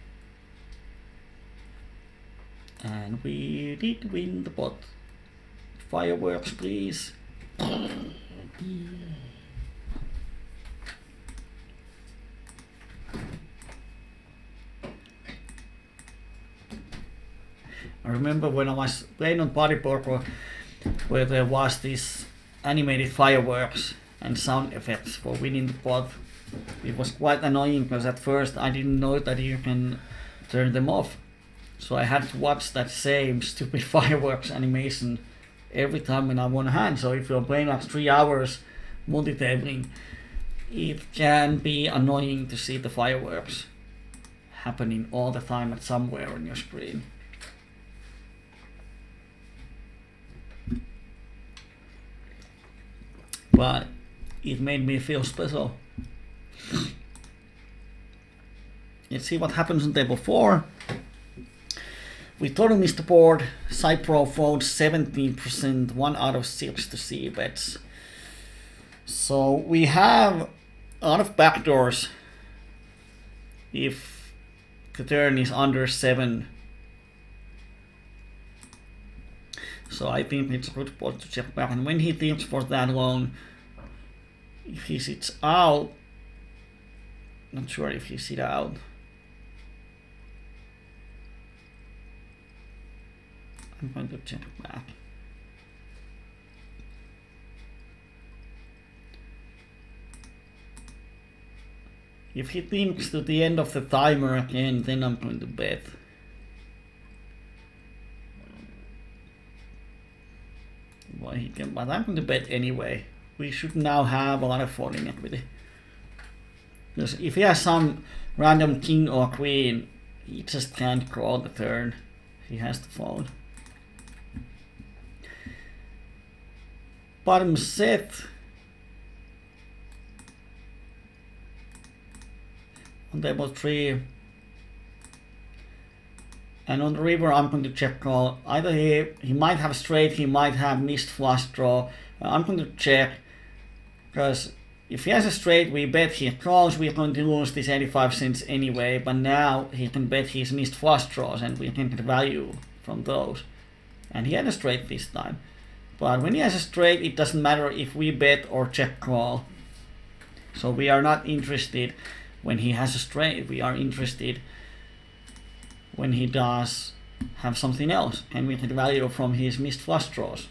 And we did win the pot. Fireworks, please. I remember when I was playing on Party Poker, where there was this animated fireworks and sound effects for winning the pot. It was quite annoying because at first I didn't know that you can turn them off. So I had to watch that same stupid fireworks animation every time when I won a hand. So if you're playing like 3 hours multi-tabling, it can be annoying to see the fireworks happening all the time at somewhere on your screen. But it made me feel special. Let's see what happens on table 4. We totally missed the board. Side Pro folds 17%, 1 out of 6 to see bets. So we have a lot of backdoors if the turn is under 7. So I think it's a good spot to check back. And when he thinks for that long, if he sits out, not sure if he sit out. I'm going to check back. If he thinks to the end of the timer again, then I'm going to bet. Well, he can, but I'm going to bet anyway. We should now have a lot of fun in equity. Because if he has some random king or queen, he just can't call the turn. He has to fold. Bottom set. On table 3. And on the river, I'm going to check call. Either he might have straight, he might have missed flush draw. I'm going to check, because if he has a straight, we bet he calls, we're going to lose this 85 cents anyway, but now he can bet he's missed flush draws and we can get value from those. And he had a straight this time. But when he has a straight, it doesn't matter if we bet or check call. So we are not interested when he has a straight, we are interested when he does have something else and we get value from his missed flush draws.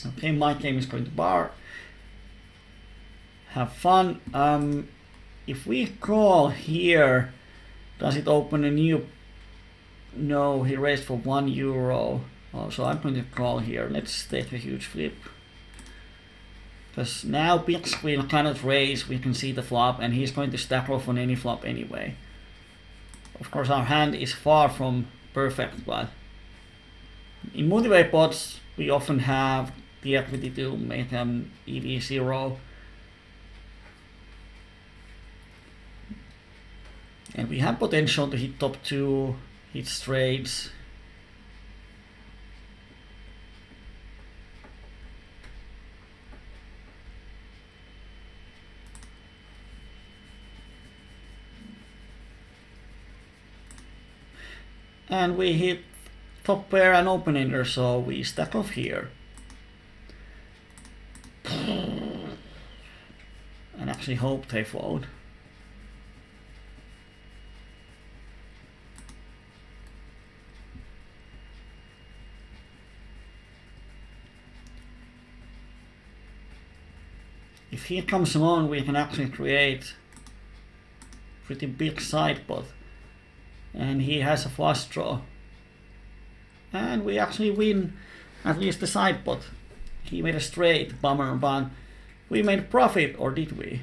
Okay, my game is going to bar. Have fun. If we call here, does it open a new? No, he raised for €1. Oh, so I'm going to call here. Let's take a huge flip. Because now big screen cannot raise, we can see the flop, and he's going to stack off on any flop anyway. Of course our hand is far from perfect, but in multi-way pots we often have the equity to make them EV0. And we have potential to hit top 2, hit straights. And we hit top pair and open ender, so we stack off here. And actually hope they fold. If he comes on, we can actually create pretty big side pot. And he has a flush draw. And we actually win at least the side pot. He made a straight, bummer, but we made profit, or did we?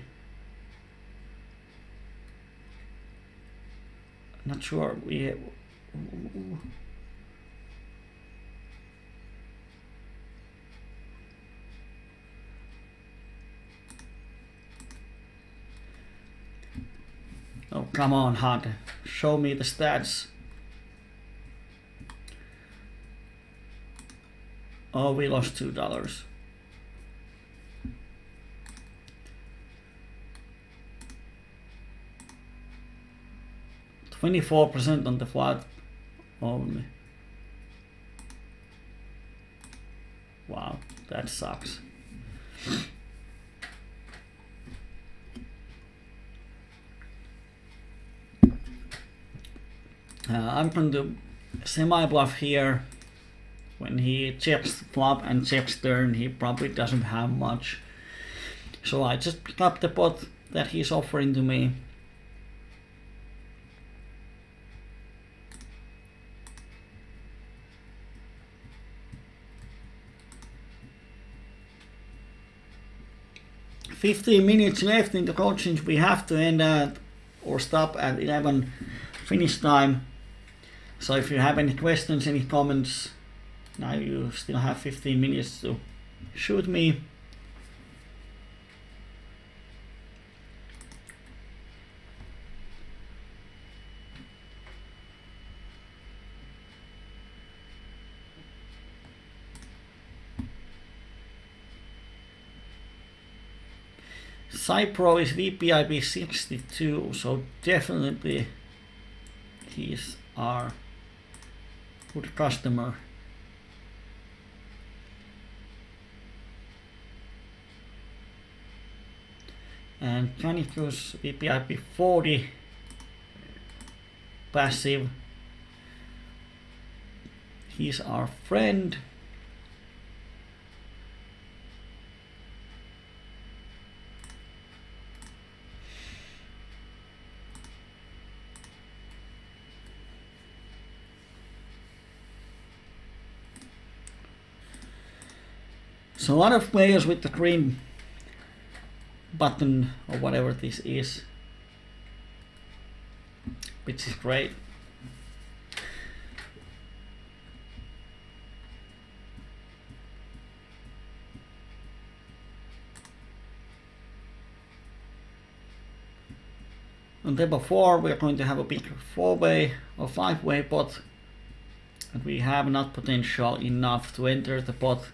Not sure. Oh, come on, HUD. Show me the stats. Oh, we lost $2. $24% on the flat only. Wow, that sucks. I'm going to semi-bluff here. When he checks flop and checks turn, he probably doesn't have much. So I just pick up the pot that he's offering to me. "15 minutes left in the coaching. We have to end at or stop at 11 finish time. So if you have any questions, any comments, now you still have 15 minutes to shoot me. Cypro is VPIP 62, so definitely he's our good customer. And Canicus VPIP 40, passive. He's our friend. So a lot of players with the green button or whatever this is, which is great. On table 4 we are going to have a big 4-way or 5-way pot, and we have not potential enough to enter the pot.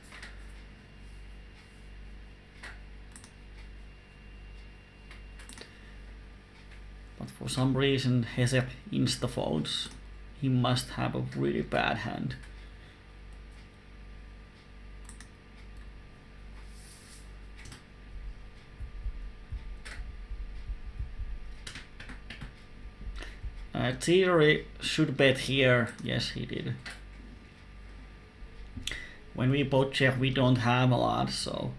But for some reason Hesek insta-folds. He must have a really bad hand. Theory should bet here. Yes, he did. When we both check, we don't have a lot, so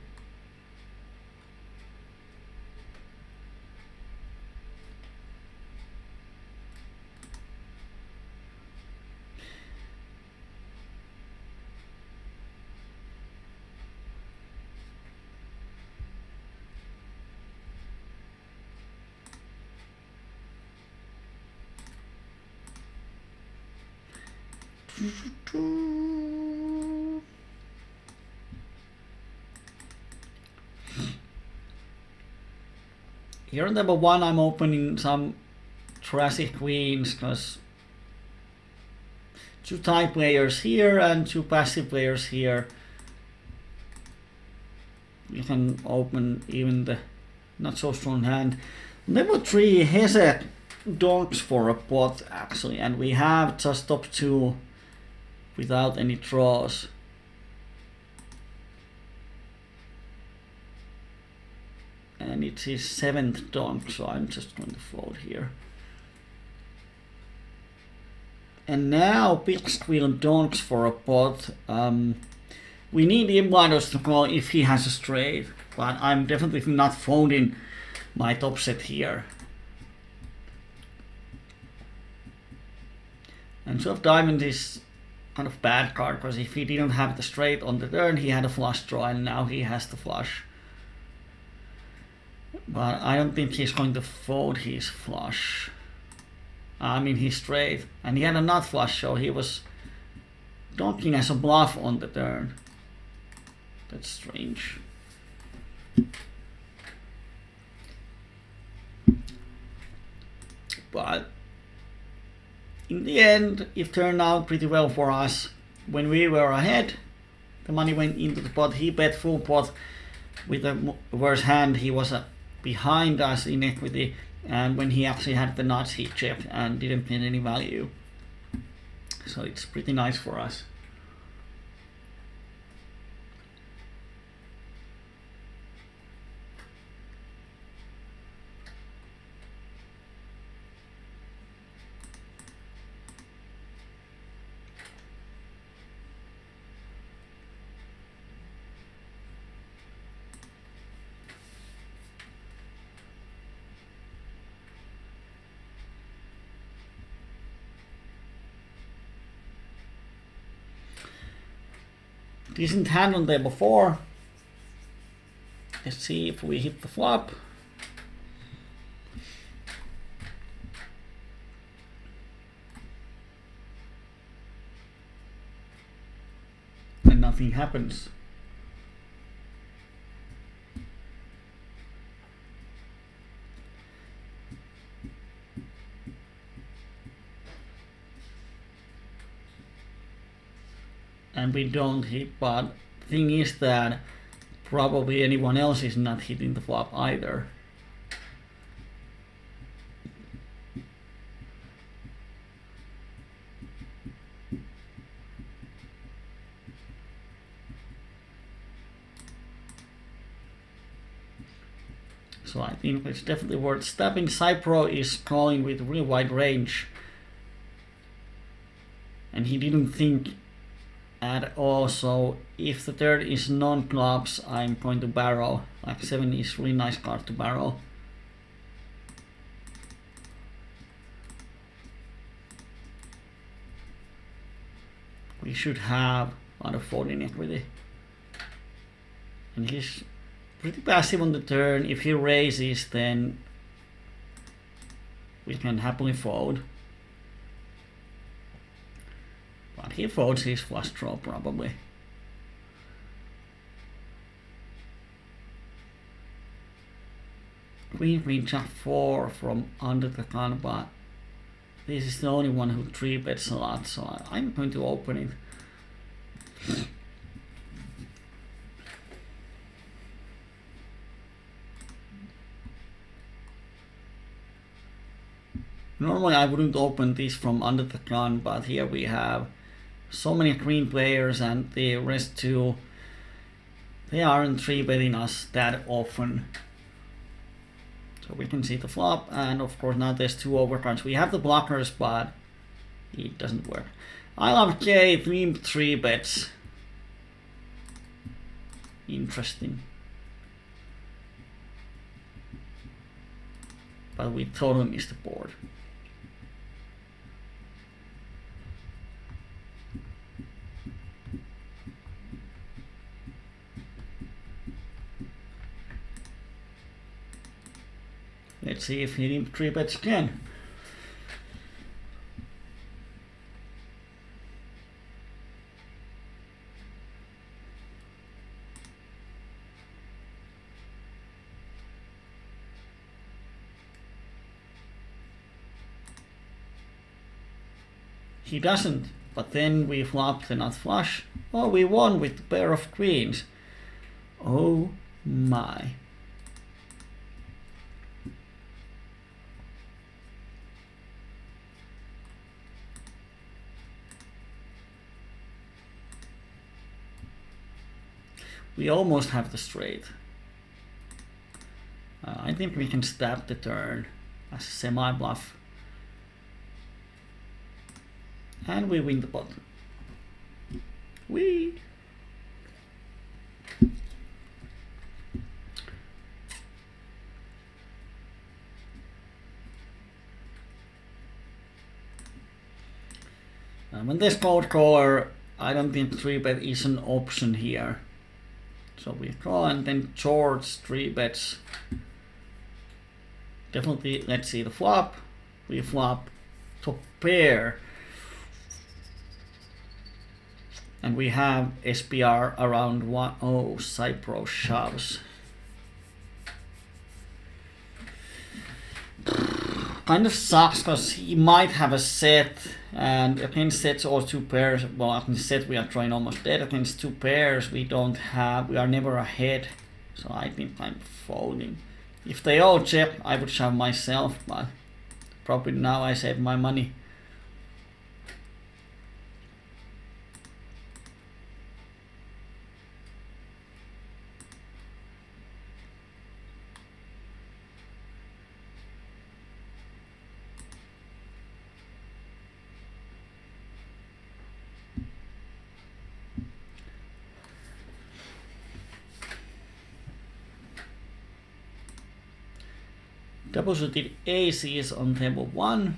Here on number 1 I'm opening some trashy queens because 2 tie players here and 2 passive players here. You can open even the not so strong hand. Level 3 has a donks for a pot actually, and we have just top 2 without any draws. And it's his 7th donk, so I'm just going to fold here. And now big squeal donks for a pot. We need the blinders to call if he has a straight, but I'm definitely not folding my top set here. And so of diamond is kind of bad card, because if he didn't have the straight on the turn, he had a flush draw, and now he has the flush. But I don't think he's going to fold his flush. I mean his straight, and he had a nut flush, so he was donking as a bluff on the turn. That's strange. But in the end, it turned out pretty well for us. When we were ahead, the money went into the pot. He bet full pot with a worse hand. He was behind us in equity, and when he actually had the nuts, he checked and didn't get any value. So it's pretty nice for us. Decent hand on table 4. Let's see if we hit the flop. And nothing happens. And we don't hit, but the thing is that probably anyone else is not hitting the flop either. So I think it's definitely worth stepping. Cypro is calling with really wide range, and he didn't think at all. So if the third is non-clubs, I'm going to barrel. Like 7 is really nice card to barrel. We should have a lot of folding equity, and he's pretty passive on the turn. If he raises, then we can happily fold. But he folds his flush draw probably. Queen jack 4 from under the gun, but this is the only one who 3-bets a lot, so I'm going to open it. Normally I wouldn't open this from under the gun, but here we have so many green players, and the rest too, they aren't 3-betting us that often. So we can see the flop, and of course now there's 2 overcards. We have the blockers, but it doesn't work. I love K, 3-bets. Interesting. But we totally missed the board. Let's see if he 3-bets again. He doesn't, but then we flopped the nut flush. Oh, we won with the pair of queens. Oh my. We almost have the straight. I think we can stab the turn as a semi-bluff. And we win the pot. Whee! When there's cold caller, I don't think 3-bet is an option here. So we call, and then George 3-bets. Definitely, let's see the flop. We flop top pair. And we have SPR around 1-0, Cypro shoves. Kind of sucks because he might have a set, and against sets or two pairs, well, against set we are trying almost dead. Against two pairs we don't have, we are never ahead. So I think I'm folding. If they all check, I would shove myself, but probably now I save my money. Double suited aces on table 1.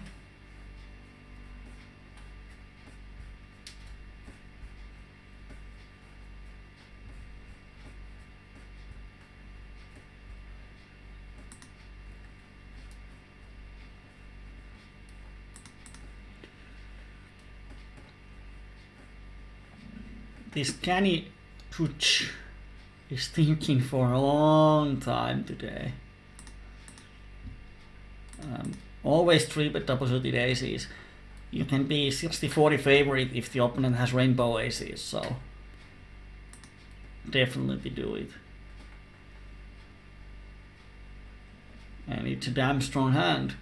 This canny Kuch is thinking for a long time today. Always 3-bet double suited aces. You can be 60-40 favorite if the opponent has rainbow aces, so definitely do it. And it's a damn strong hand.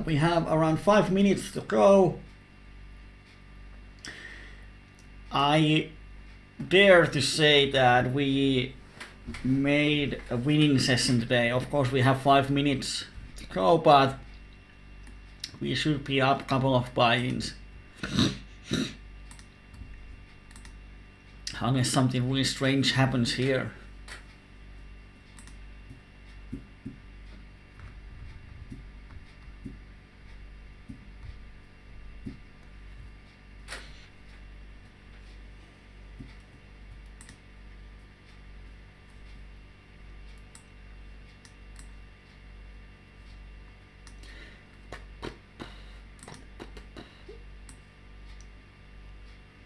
We have around 5 minutes to go. I dare to say that we made a winning session today. Of course, we have 5 minutes to go, but we should be up a couple of buy-ins. Unless something really strange happens here.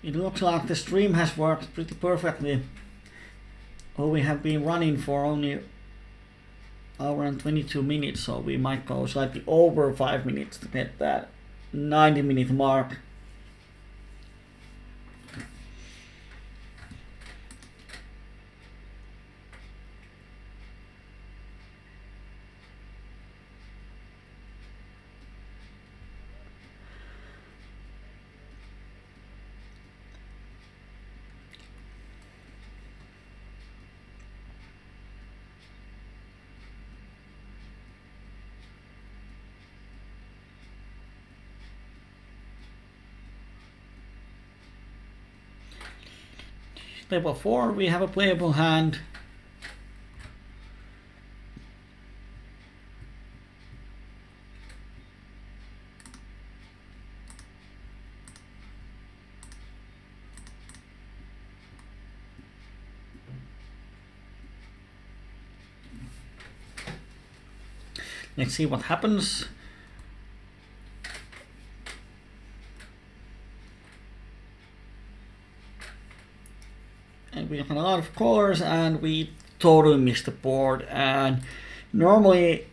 It looks like the stream has worked pretty perfectly. Oh, we have been running for only an hour and 22 minutes, so we might go slightly over 5 minutes to get that 90-minute mark. Table 4, we have a playable hand. Let's see what happens. And we have a lot of colors, and we totally missed the board. And normally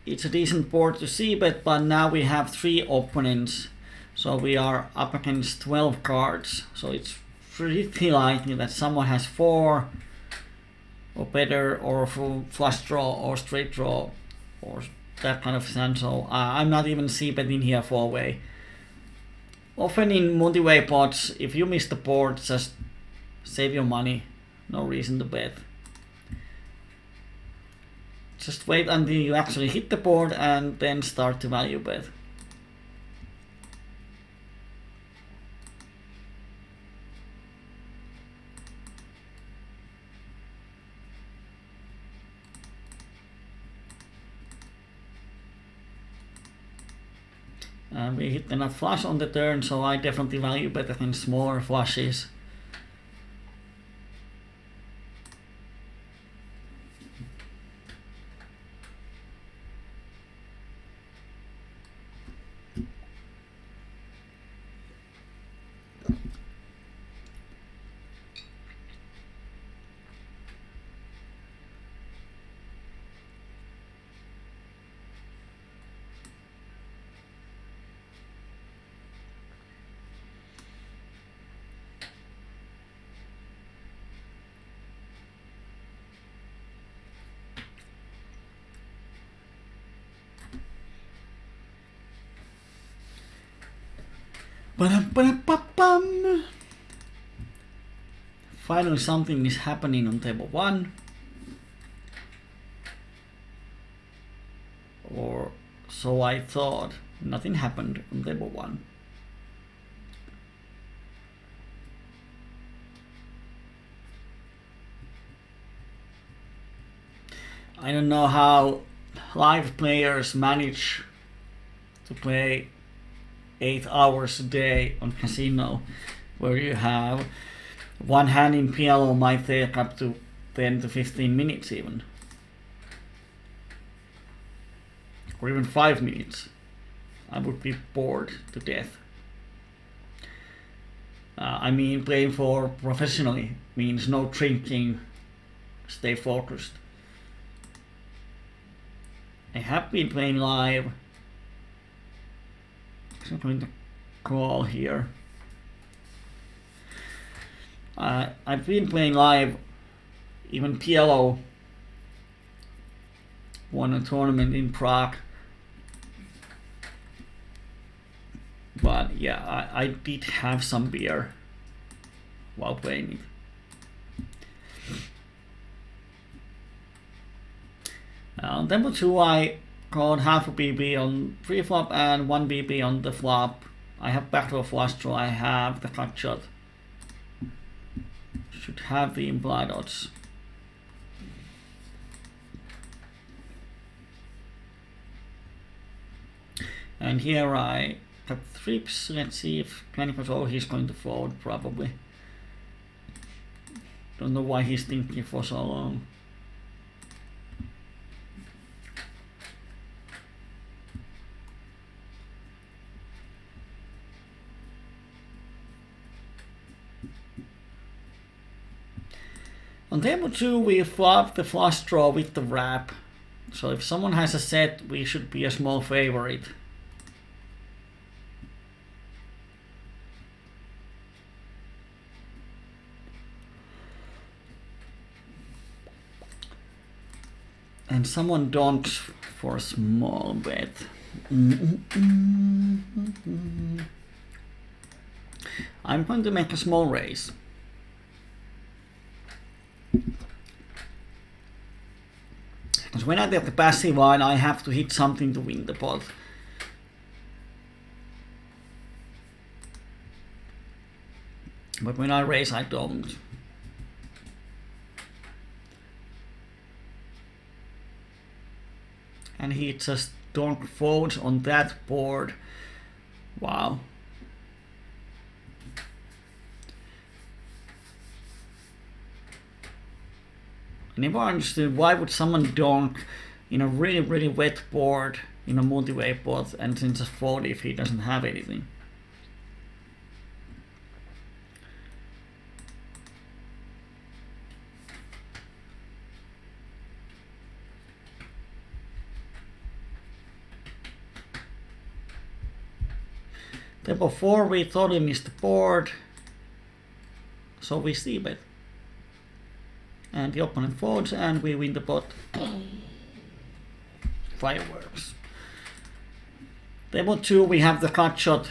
it's a decent board to see, but now we have 3 opponents, so we are up against 12 cards. So it's pretty likely that someone has 4 or better, or full flush draw or straight draw or that kind of stand. So I'm not even c-betting here 4-way. Often in multi-way pots, if you miss the board, just save your money. No reason to bet. Just wait until you actually hit the board and then start to value bet. And we hit enough flush on the turn, so I definitely value better than smaller flushes. Finally something is happening on table 1. Or so I thought. Nothing happened on table 1. I don't know how live players manage to play 8 hours a day on casino, where you have one hand in PLO might take up to 10 to 15 minutes even, or even 5 minutes. I would be bored to death. I mean, playing for professionally means no drinking, stay focused. I have been playing live. I'm going to call here. I've been playing live, even PLO. Won a tournament in Prague. But yeah, I did have some beer while playing it. On tempo 2 I called half a BB on pre-flop and 1 BB on the flop. I have backdoor flush draw, I have the cut shot. Should have the implied odds. And here I got trips. Let's see if Kenny goes, oh, he's going to fold probably. Don't know why he's thinking for so long. On table 2 we flop the flush draw with the wrap, so if someone has a set we should be a small favorite. And someone donks for a small bet. I'm going to make a small raise. Because when I get the passive line, I have to hit something to win the pot. But when I raise, I don't. And he just donk folds on that board. Wow. I never understood why would someone donk in a really wet board in a multi-way pot and then just fold if he doesn't have anything. Then before we thought he missed the board, so we see bet. And the opponent folds and we win the pot. Fireworks. Table 2 we have the cut shot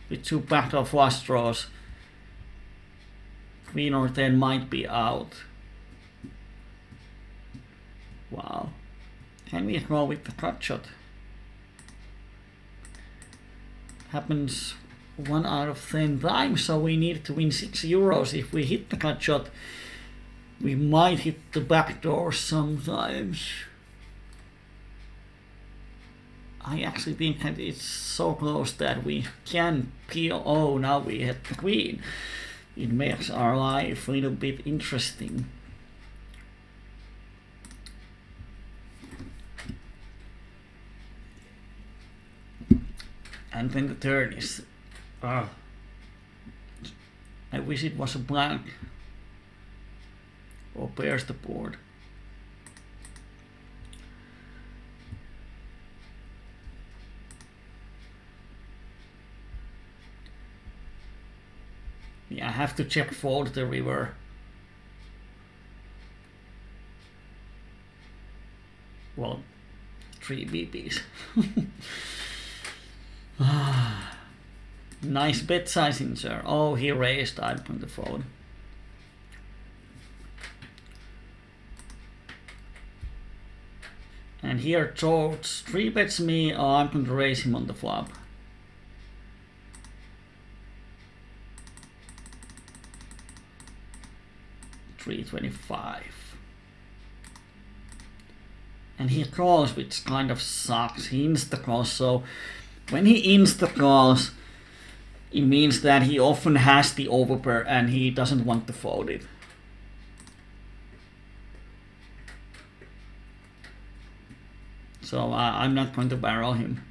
with 2 backdoor flush draws. Queen or 10 might be out. Wow. Can we go with the cut shot? Happens 1 out of 10 times, so we need to win €6. If we hit the cut shot, we might hit the back door sometimes. I actually think that it's so close that we can PLO. Now we hit the queen. It makes our life a little bit interesting. And then the turn is... I wish it was a blank. Or pairs the board. Yeah, I have to check fold the river. Well, 3 BPs. Nice bet sizing, sir. Oh, he raised. I'm going to fold. And here George 3 bets me. Oh, I'm going to raise him on the flop. $3.25. And he calls, which kind of sucks. He insta calls, so when he insta calls, it means that he often has the overpair and he doesn't want to fold it. So I'm not going to barrel him.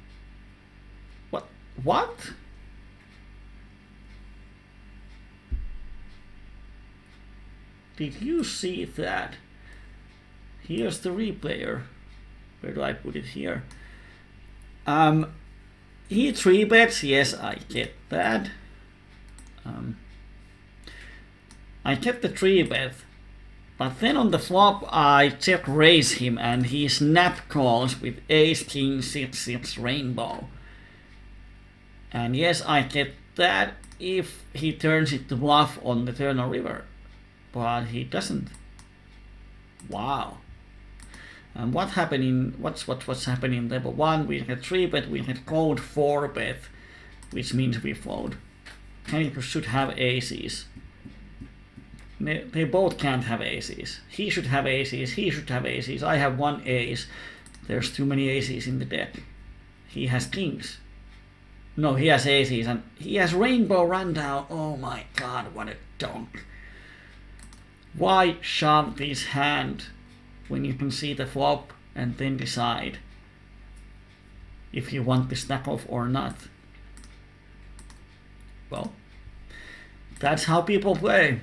What? Did you see that? Here's the replayer. Where do I put it here? He 3 bets. Yes, I get that. I kept the 3 bet. But then on the flop, I check raise him and he snap calls with ace, king, 6, rainbow. And yes, I get that if he turns it to bluff on the turn or river. But he doesn't. Wow. And what's happening in level 1? We had 3 bet, we had cold 4 bet, which means we fold. Kyyberi should have aces. They both can't have aces. He should have aces, he should have aces. I have 1 ace. There's too many aces in the deck. He has kings. No, he has aces and he has rainbow rundown. Oh my god, what a donk. Why shove this hand when you can see the flop and then decide if you want to stack off or not? Well, that's how people play.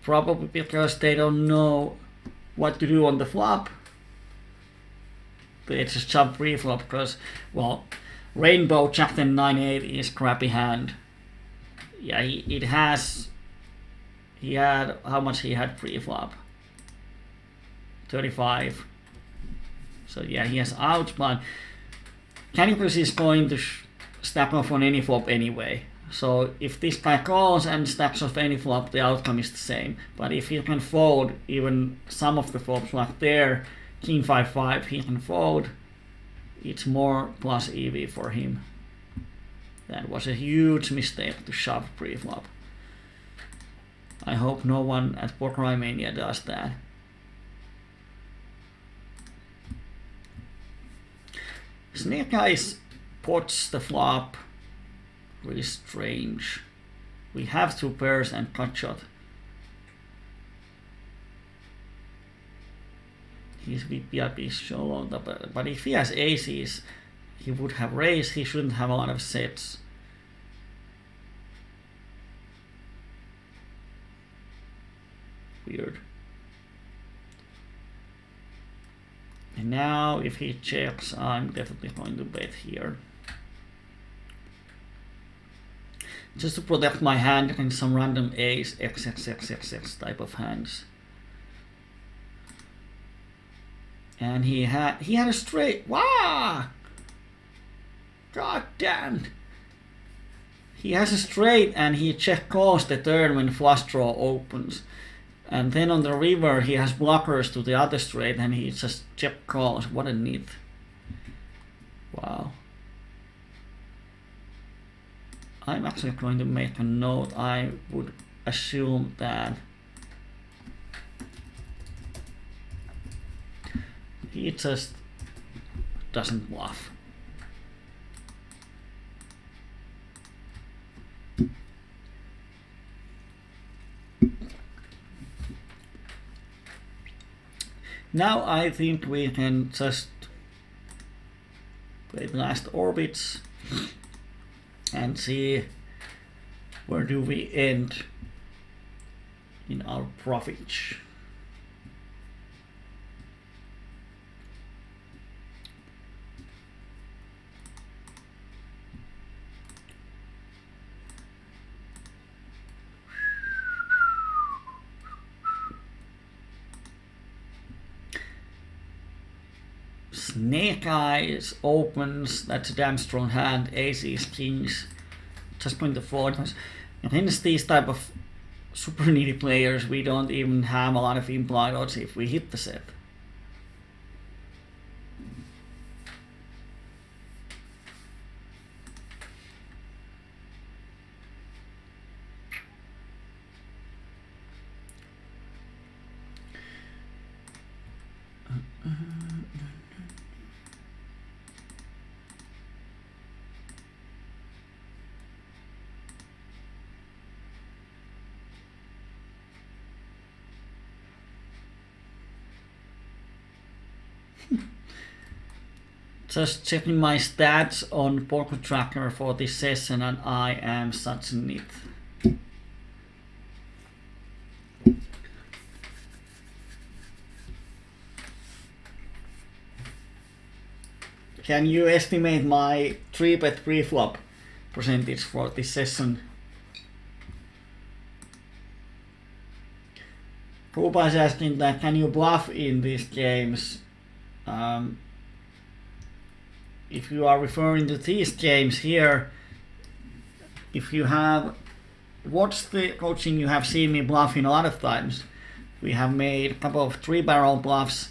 Probably because they don't know what to do on the flop. They just jump pre-flop because, well, rainbow jack 10 9-8 is crappy hand. Yeah, he had, how much he had pre-flop? 35. So yeah, he has outs, but Kyyberi is going to stack off on any flop anyway. So if this guy calls and stacks off any flop, the outcome is the same. But if he can fold even some of the flops like there, king 5-5, he can fold. It's more plus EV for him. That was a huge mistake to shove pre-flop. I hope no one at Poker Mania does that. Snake Eyes pots the flop. Really strange. We have 2 pairs and cut shot. His VIP is solo, but if he has aces, he would have raised. He shouldn't have a lot of sets. Weird. And now if he checks, I'm definitely going to bet here. Just to protect my hand against some random ace, XXXXX type of hands. And he had a straight. Wow! God damn! He has a straight and he check calls the turn when flush draw opens. And then on the river he has blockers to the other straight and he just check calls. What a neat. Wow. I'm actually going to make a note. I would assume that he just doesn't bluff. Now I think we can just play the last orbits and see where do we end in our profits. Snake Eyes opens, that's a damn strong hand, aces, kings, just going to fold. Against these type of super needy players, we don't even have a lot of implied odds if we hit the set. Just checking my stats on Poker Tracker for this session and I am such a nit. Can you estimate my 3-bet pre-flop percentage for this session? Kuba is asking that can you bluff in these games? If you are referring to these games here, if you have watched the coaching, you have seen me bluffing a lot of times. We have made a couple of 3-barrel bluffs.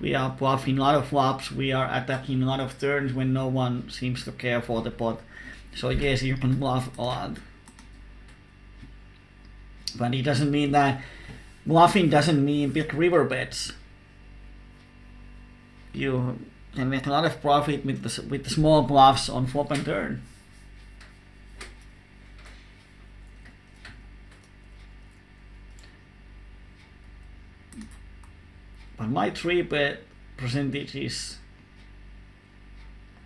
We are bluffing a lot of flops. We are attacking a lot of turns when no one seems to care for the pot. So yes, you can bluff a lot. But it doesn't mean that bluffing doesn't mean big river bets. You can make a lot of profit with the small bluffs on flop and turn. But my 3-bet percentage is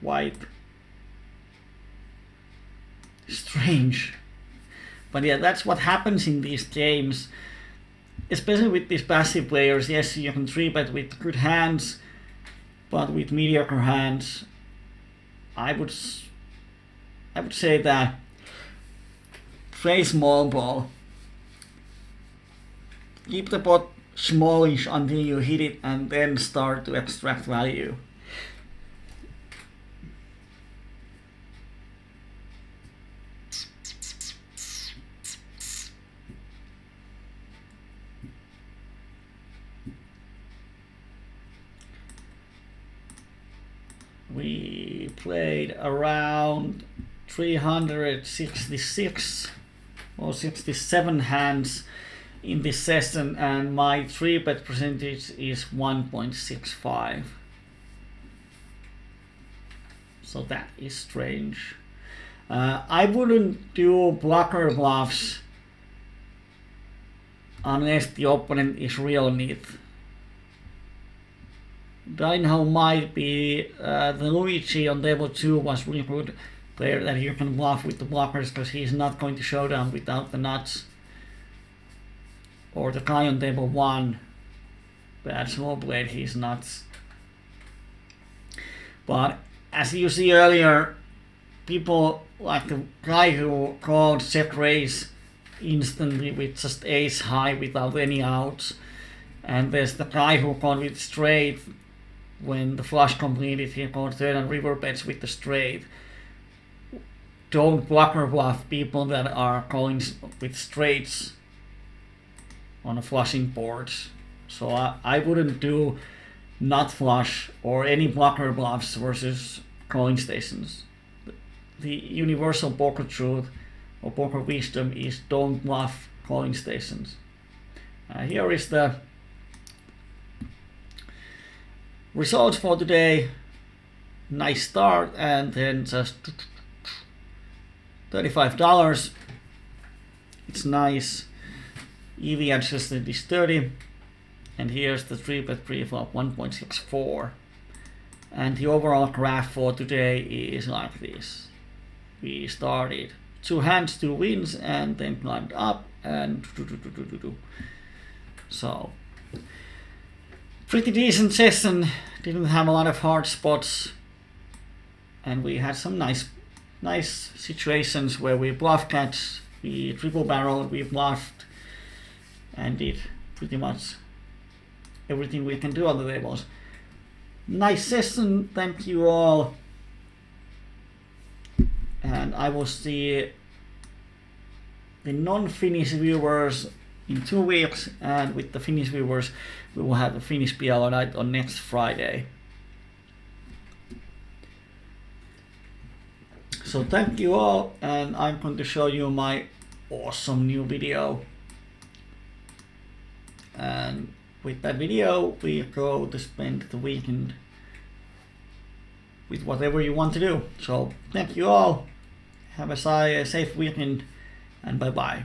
quite strange. But yeah, that's what happens in these games, especially with these passive players. Yes, you can 3-bet with good hands, but with mediocre hands, I would say that play small ball. Keep the pot smallish until you hit it and then start to extract value. We played around 366 or 67 hands in this session and my 3-bet percentage is 1.65. So that is strange. I wouldn't do blocker bluffs unless the opponent is real neat. Dino might be the Luigi on level 2 was really good player that you can bluff with the blockers because he's not going to showdown without the nuts. Or the guy on level 1, bad small blade, he's nuts. But as you see earlier, people like the guy who called check raise instantly with just ace high without any outs, and there's the guy who called with straight when the flush completed, he called turn and river bets with the straight. Don't blocker bluff people that are calling with straights on a flushing board. So I wouldn't do nut flush or any blocker bluffs versus calling stations. The universal poker truth or poker wisdom is don't bluff calling stations. Here is the results for today. Nice start, and then just $35. It's nice. EV adjusted is 30, and here's the 3-bet pre-flop 1.64, and the overall graph for today is like this. We started 2 hands, 2 wins, and then climbed up and so pretty decent session. Didn't have a lot of hard spots, and we had some nice situations where we bluff catch, we triple barreled, we bluffed, and did pretty much everything we can do on the tables. Nice session, thank you all, and I will see the non-Finnish viewers in 2 weeks, and with the Finnish viewers we will have a Finnish PLO night on next Friday. So thank you all, and I'm going to show you my awesome new video, and with that video we go to spend the weekend with whatever you want to do. So thank you all, have a safe weekend, and bye bye.